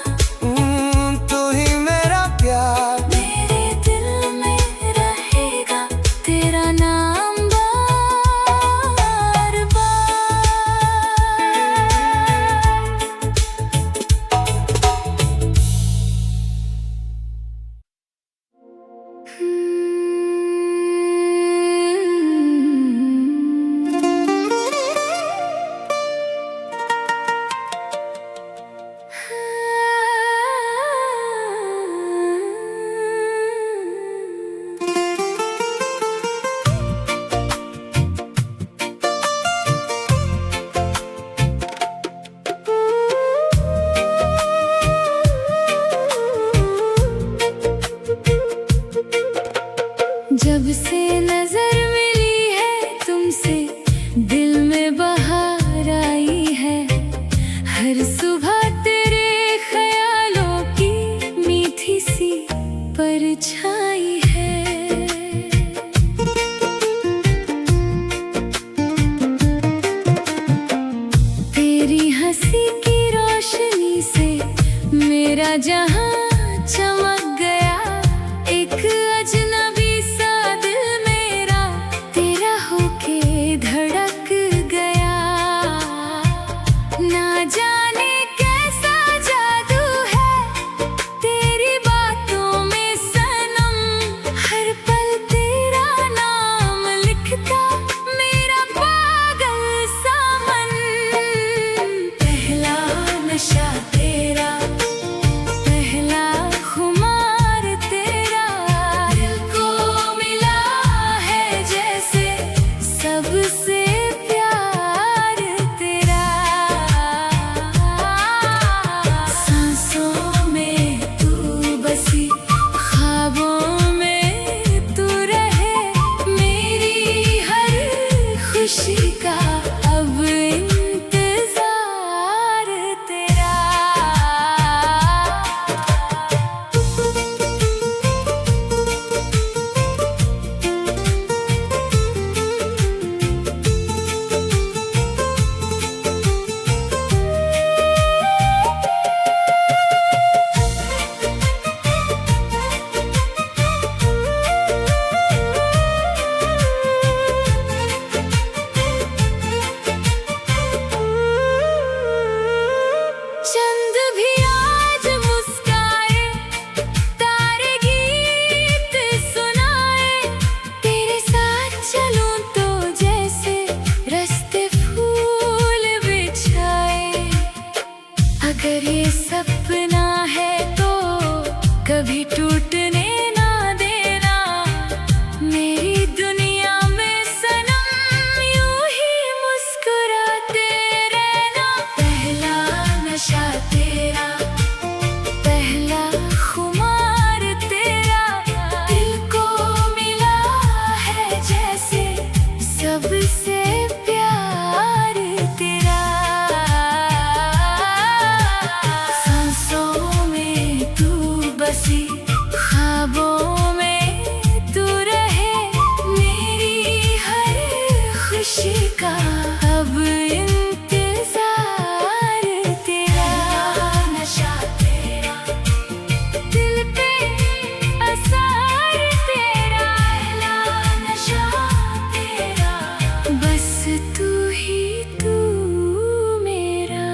तू ही मेरा प्यार। मेरे दिल में रहेगा तेरा नाम बार बार। जब से नजर मिली है तुमसे, दिल में बहार आई है। हर सुबह तेरे ख्यालों की मीठी सी परछाई है। तेरी हंसी की रोशनी से मेरा जहां चमक गया। एक अजनबी सा दिल मेरा तेरा होके धड़क गया। ना जाने कैसा जादू है तेरी बातों में सनम। हर पल तेरा नाम लिखता मेरा पागल का अब इंतजार तेरा, नशा तेरा, दिल पे असर तेरा, नशा तेरा, बस तू ही तू मेरा।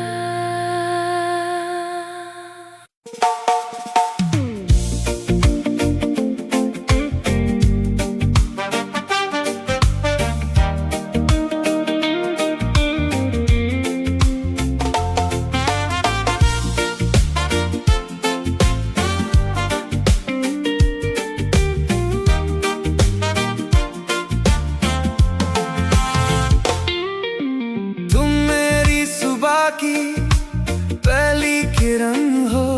तुम मेरी सुबह की पहली किरण हो,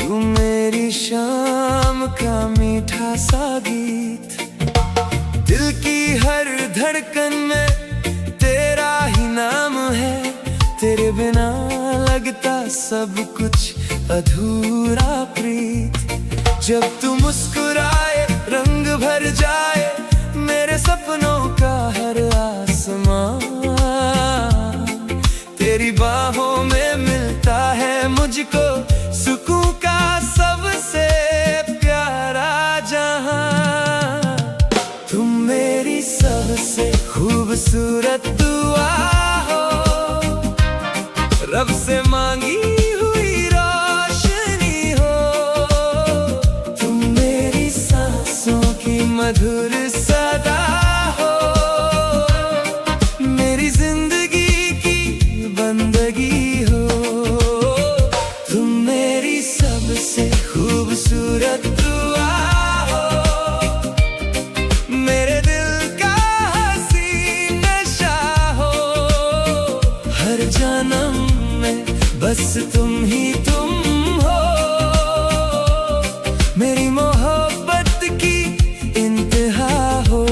तुम मेरी शाम का मीठा सा गीत, दिल की हर धड़कन में तेरा ही नाम है, तेरे बिना लगता सब कुछ अधूरा प्रीत। जब तू मुस्कुराए रंग भर जाए मेरे सपनों का हर आसमां, तेरी बाहों में मिलता है मुझको सुकून का सबसे प्यारा जहां। तुम मेरी सबसे खूबसूरत दुआ हो, रब से मांगी हुई रोशनी हो, तुम मेरी सांसों की मधुर सदा हो, मेरी जिंदगी की बंदगी हो। तुम मेरी सबसे खूबसूरत दुआ हो, मेरे दिल का हंसी नशा हो, हर जन्म में बस तुम ही तुम हो, मेरी मोहब्बत की इंतहा हो।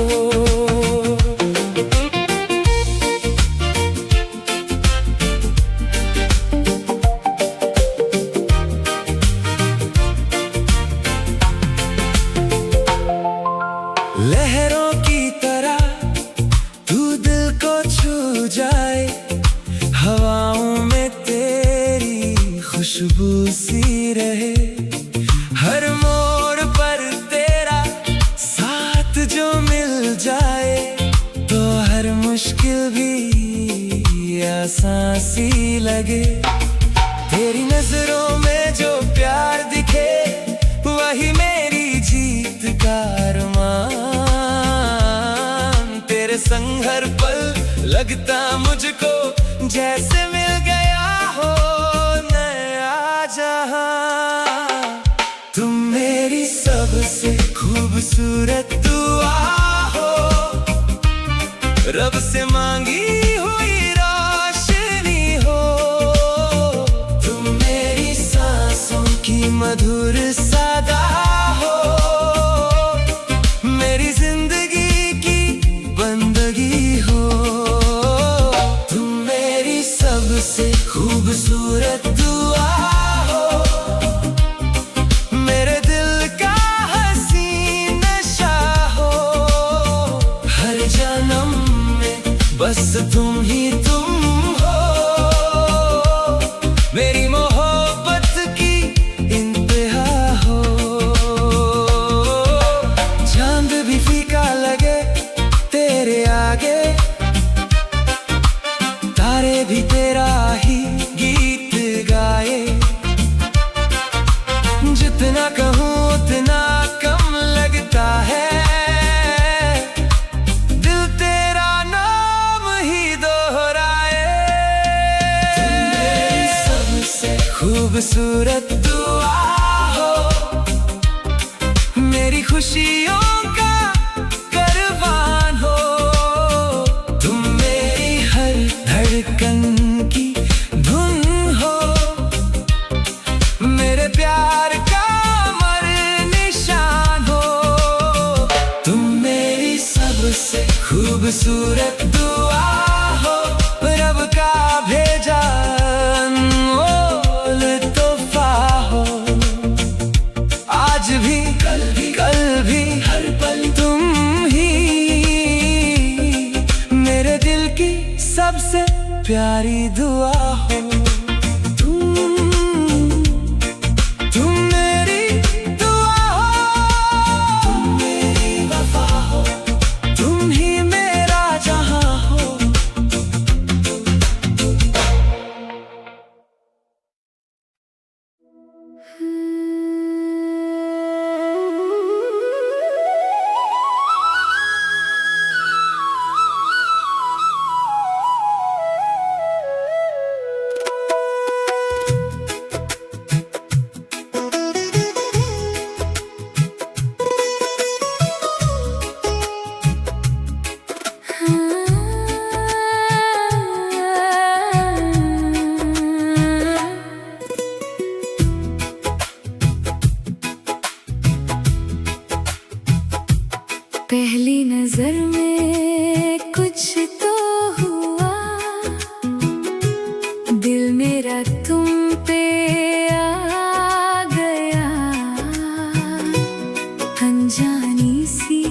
लहरों की तरह तू दिल को छू जाए, हवाओं में तेरी खुशबू सी रहे, हर मोड़ पर तेरा साथ जो मिल जाए, तो हर मुश्किल भी आसान सी लगे। तेरी नजरों में जो प्यार दिखे वही मेरी जीत का अरमान, तेरे संग हर पल लगता मुझको जैसे मिल गया हो नया जहां। तुम मेरी सबसे खूबसूरत दुआ हो, रब से मांगी हुई रोशनी हो, तुम मेरी सांसों की मधुर सदा हो, मेरी जिंदगी की बंदगी हो। तुम मेरी सबसे खूबसूरत दुआ हो, मेरे दिल का हंसी नशा हो, हर जन्म में बस तुम ही तुम हो, मेरी मोहब्बत की इंतहा हो। चांद भी फीका लगे तेरे आगे, तारे भी तेरा ही गीत गाए, जितना कहूँ उतना कम लगता है, दिल तेरा नाम ही दोहराए। तुम मेरी सबसे खूबसूरत दुआ हो, मेरी खुशियों का कारवां हो, तुम मेरी हर धड़कन की धुन हो, मेरे प्यार का अमर निशान हो। तुम मेरी सबसे खूबसूरत दुआ हो, रब का भेजा अनमोल तोहफा हो, आज भी कल भी हर सबसे प्यारी दुआ हो। तुम मेरी दुआ हो, तुम मेरी वफा हो, तुम ही मेरा जहां हो। पहली नजर में कुछ तो हुआ, दिल मेरा तुम पे आ गया। अनजानी सी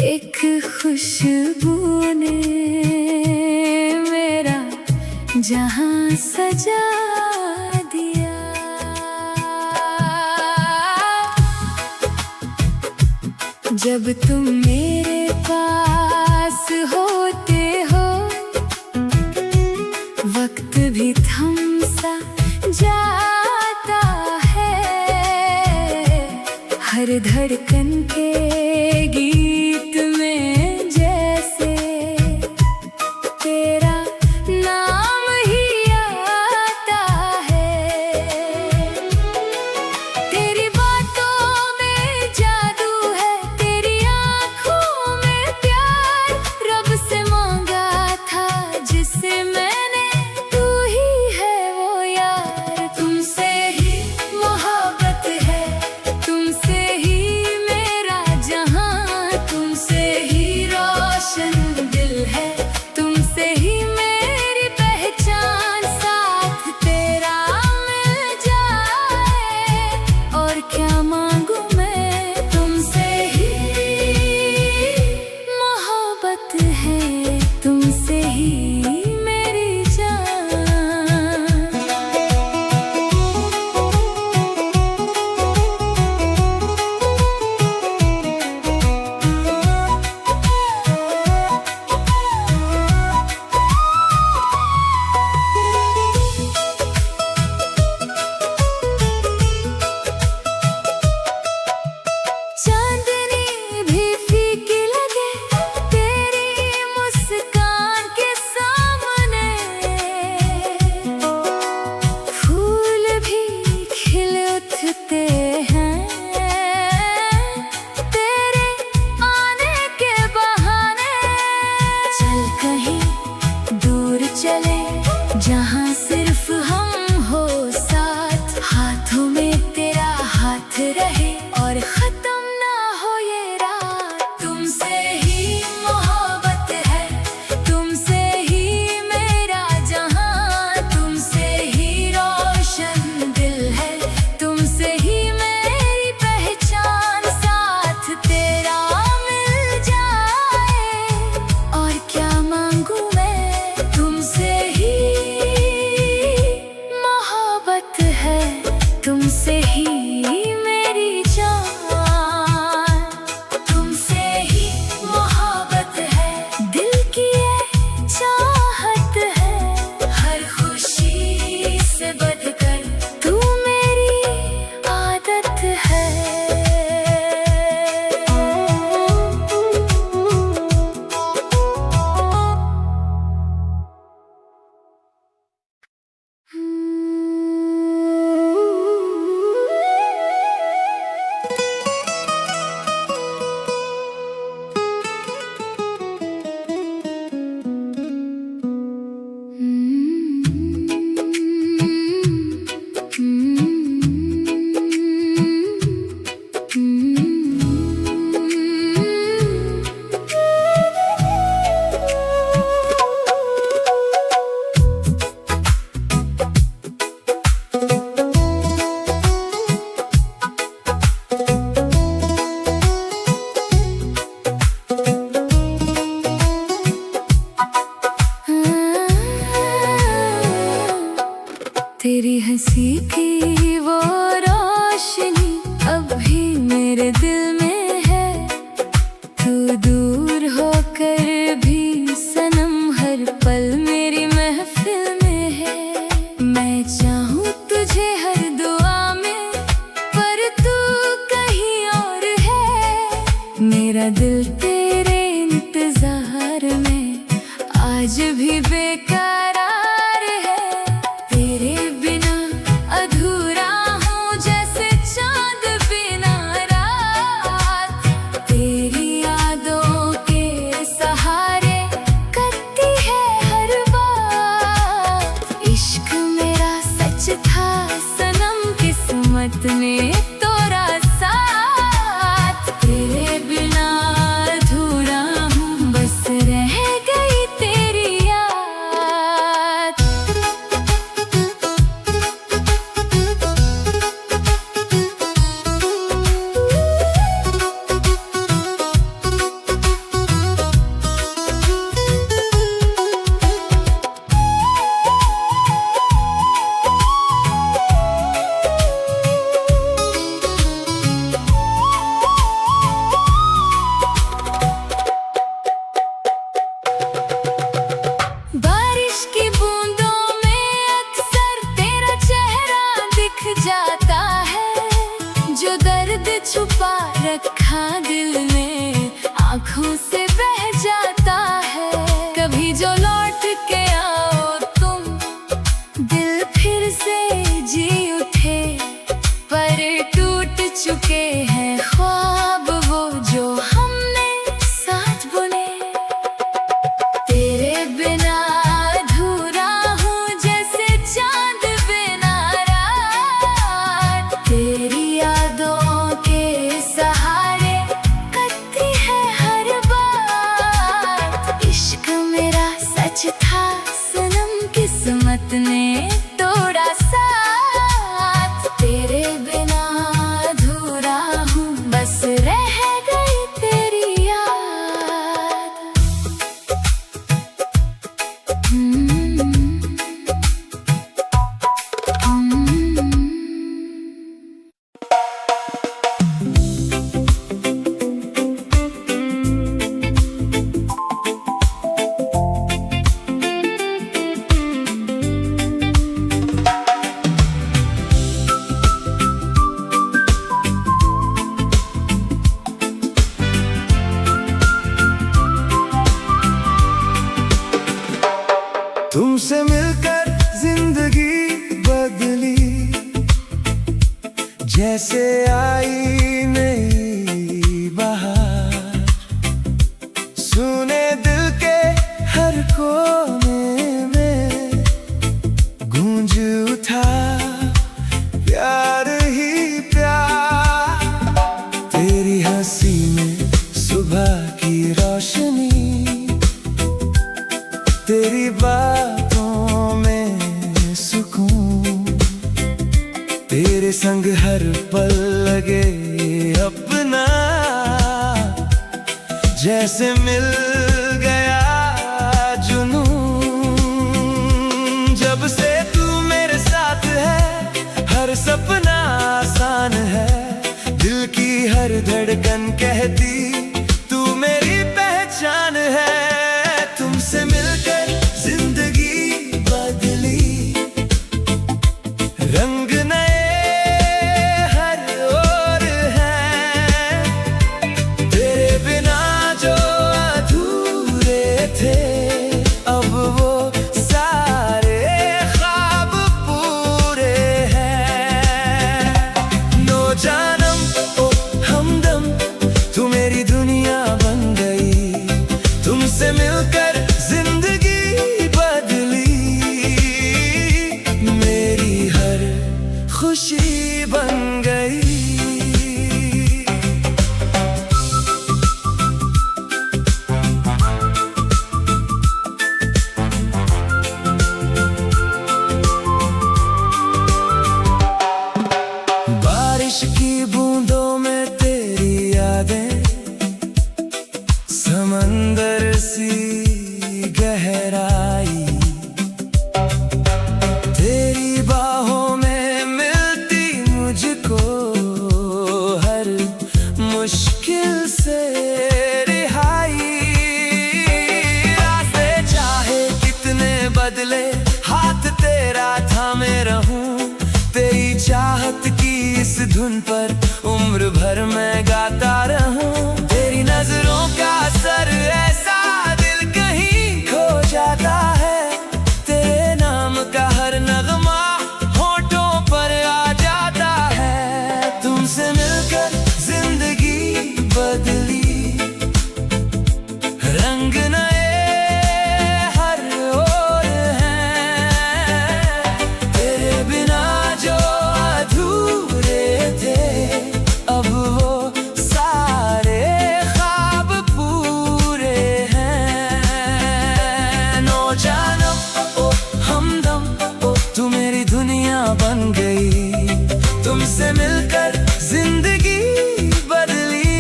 एक खुशबू ने मेरा जहां सजा दिया। जब तुम मेरे पास होते हो, वक्त भी थम सा जाता है। हर धड़कन के गीत में जैसे तेरा नाम ही आता है। तेरी बातों में जादू है, तेरी आँखों में प्यार। रब से मांगा था जिससे मैंने, तू ही है वो यार। तुमसे ही मोहब्बत है, तुमसे ही मेरा जहां, तुमसे ही रोशन दिल है, तुमसे ही तेरी हंसी की वो रोशनी अब भी मेरे दिल में है। तू दूर होकर भी सनम हर पल मेरी महफिल में है। मैं चाहूँ तुझे हर दुआ में, पर तू कहीं और है। मेरा दिल तेरे इंतजार में आज भी बेकरार है। तेरे बिना अधूरा हूँ जैसे चांद बिना रात। तेरी यादों के सहारे करती है हर बात। इश्क मेरा सच था सनम, किस्मत ने तोड़ा साथ। तेरे बिना अधूरा हूँ, बस रह गई तेरी याद। बारिश की बूंदों में अक्सर तेरा चेहरा दिख जाता है। जो दर्द छुपा रखा दिल में आंखों से बह जाता है। कभी जो लौट के आओ तुम, दिल फिर से जी उठे। पर टूट चुके हैं ख्वाब वो जो हमने साथ बुने। तेरे बिना अधूरा हूँ जैसे चांद बिना रात। तेरी यादों के सहारे करती है हर बात। इश्क मेरा सच था सनम, किस्मत ने तोड़ा साथ। तेरे बिना अधूरा हूँ, बस रह गई तेरी याद। तुमसे मिलकर जिंदगी बदली, जैसे आई नई बहार। सुने दिल के हर कोने में गूंज उठा प्यार ही प्यार। तेरी हंसी में सुबह की रोशनी, तेरी बातों में सुकून। तेरे संग हर पल लगे अपना, जैसे मिल गया जुनून। जब से तू मेरे साथ है, हर सपना आसान है। दिल की हर धड़कन कहती तू मेरी पहचान है। तुमसे मिलकर जिंदगी बदली, रंग नए हर ओर हैं। तेरे बिना जो अधूरे थे, अब वो सारे ख्वाब पूरे हैं। नो जानम ओ हमदम, तू मेरी दुनिया बन गई। तुमसे मिलकर जिंदगी बदली, मेरी हर खुशी बन गई। बारिश की बूंदों में तेरी यादें, समंदर सी गहराई। तेरी बाहों धुन पर उम्र भर मैं गाता रहूं। तेरी नजरों का असर ऐसा दिल कहीं खो जाता है। तेरे नाम का हर नगमा होठों पर आ जाता है। तुमसे मिलकर जिंदगी बदली, रंग नए हर ओर हैं। तेरे बिना जो अधूरे थे, अब वो सारे ख्वाब पूरे हैं। नो जानम ओ हमदम ओ तू मेरी दुनिया बन गई। तुमसे मिलकर जिंदगी बदली,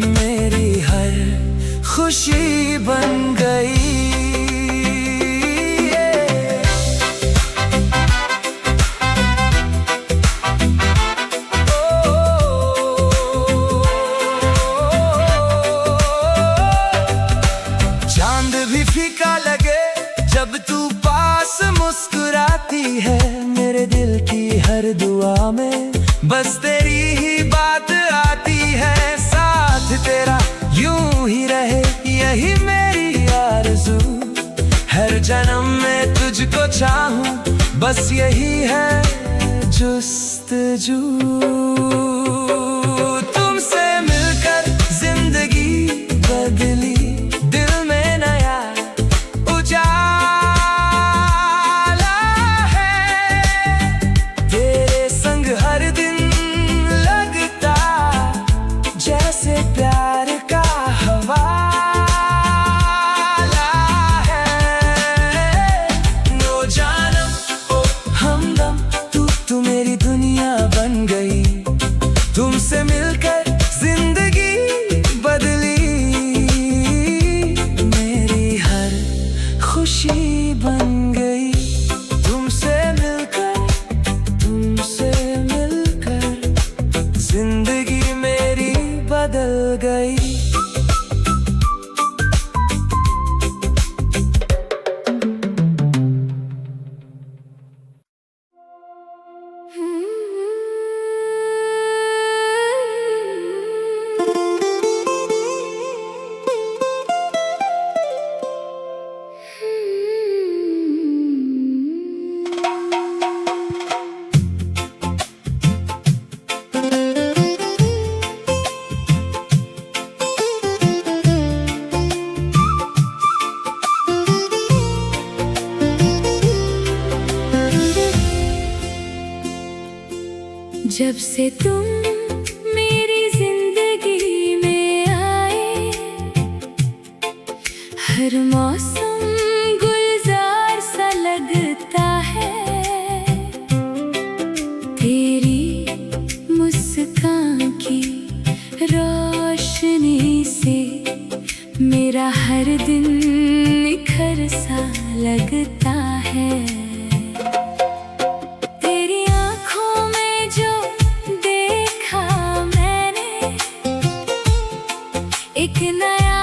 मेरी हर खुशी बन गई। चांद भी फीका लगे जब तू पास मुस्कुराती है। मेरे दिल की हर दुआ में बस तेरी ही बात आती है। साथ तेरा यूं ही रहे यही मेरी आरज़ू। हर जन्म में तुझको चाहूं, बस यही है जुस्तजू। तुमसे मिलकर जिंदगी बदली, दिल में नया उजाला है। तेरे संग हर दिन लगता जैसे प्यार का हवाला है। नो जानम ओ हमदम तू मेरी दुनिया बन गई। तुमसे मिलकर जिंदगी बदली, मेरी हर खुशी बन गई। तुमसे मिलकर जिंदगी मेरी बदल गई। जब से तुम मेरी जिंदगी में आए, हर मौसम गुलजार सा लगता है। तेरी मुस्कान की रोशनी से मेरा हर दिन निखर सा लगता है। एक नया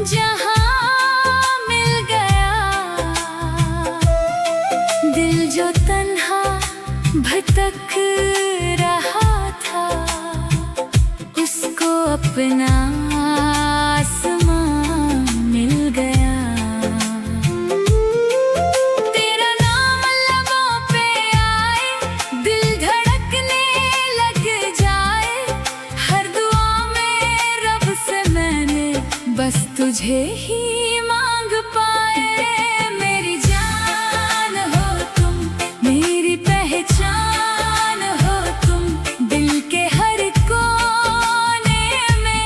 जहां मिल गया। दिल जो तन्हा भटक रहा था, उसको अपना आसमां मिल गया। तेरा नाम लबों पे आए, दिल धड़कने लग जाए। हर दुआ में रब से मैंने बस तुझे ही मांग पाए। मेरी जान हो तुम, मेरी पहचान हो तुम, दिल के हर कोने में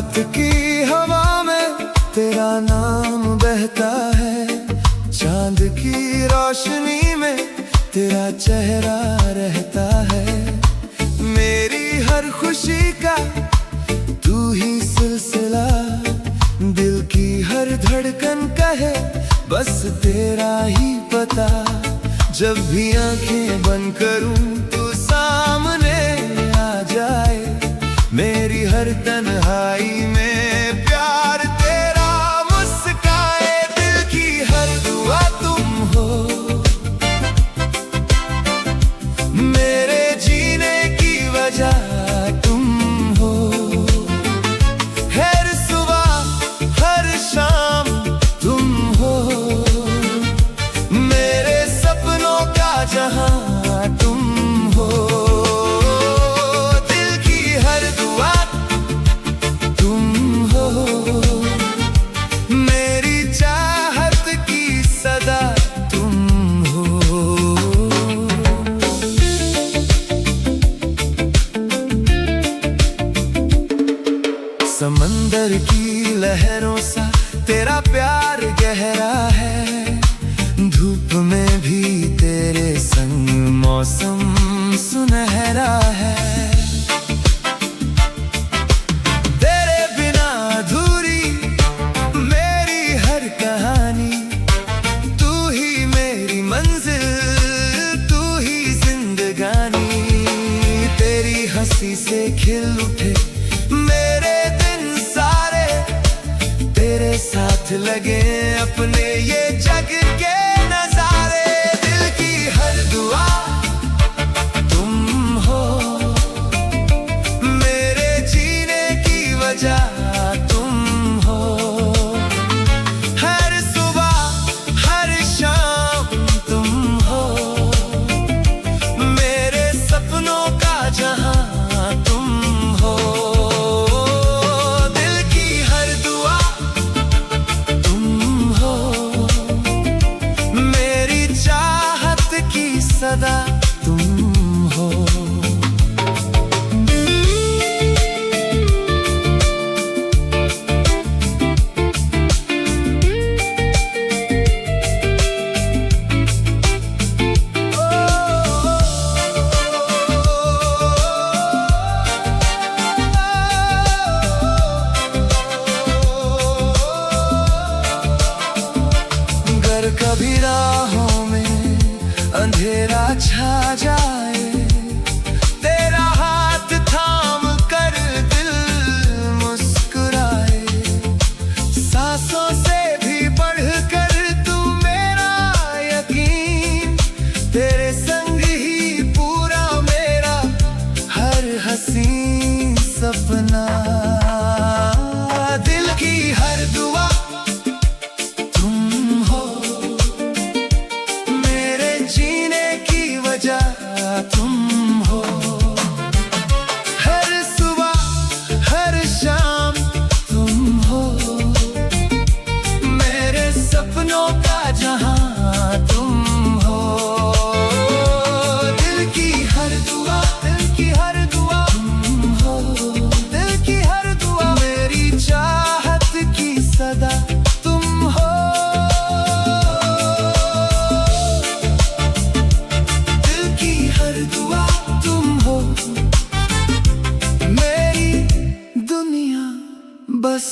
रात की हवा में तेरा नाम बहता है, चांद की रोशनी में तेरा चेहरा रहता है। मेरी हर खुशी का तू ही सिलसिला, दिल की हर धड़कन कहे बस तेरा ही पता। जब भी आंखें बंद करूं तू सामने आ जाए, मेरी हर तन्हाई में प्यार तेरा मुस्काए। दिल की हर दुआ तुम हो, मेरे जीने की वजह तुम हो। हर सुबह हर शाम तुम हो, मेरे सपनों का जहां तुम हो। दिल की हर दुआ तुम हो, मेरी चाहत की सदा तुम हो। समंदर की लहरों सा तेरा प्यार गहरा है, धूप में भी तेरे संग मौसम सुनहरा है। तेरे बिना अधूरी मेरी हर कहानी, तू ही मेरी मंजिल तू ही जिंदगानी। तेरी हंसी से खिल उठे मेरे दिन सारे, तेरे साथ लगे अपने ये जग के नजारे। दिल की हर दुआ तुम हो, मेरे जीने की वजह तुम हो। हर सुबह हर शाम तुम हो, मेरे सपनों का जहां तुम हो। दिल की हर दुआ तुम हो, मेरी चाहत की सदा तुम हो। अगर कभी राहों में अंधेरा छा जाए, तेरा हाथ थाम कर दिल मुस्कुराए। सांसों से भी बढ़कर तू मेरा यकीन, तेरे संग ही पूरा मेरा हर हसीन सपना। दिल की हर दुआ तुम हो, मेरे जीने की वजह तुम हो। हर सुबह हर शाम तुम हो, मेरे सपनों का जहां तुम हो। दिल की हर दुआ तुम हो, दिल की हर दुआ मेरी चाहत की सदा तुम हो। दिल की हर दुआ तुम हो, मेरी दुनिया बस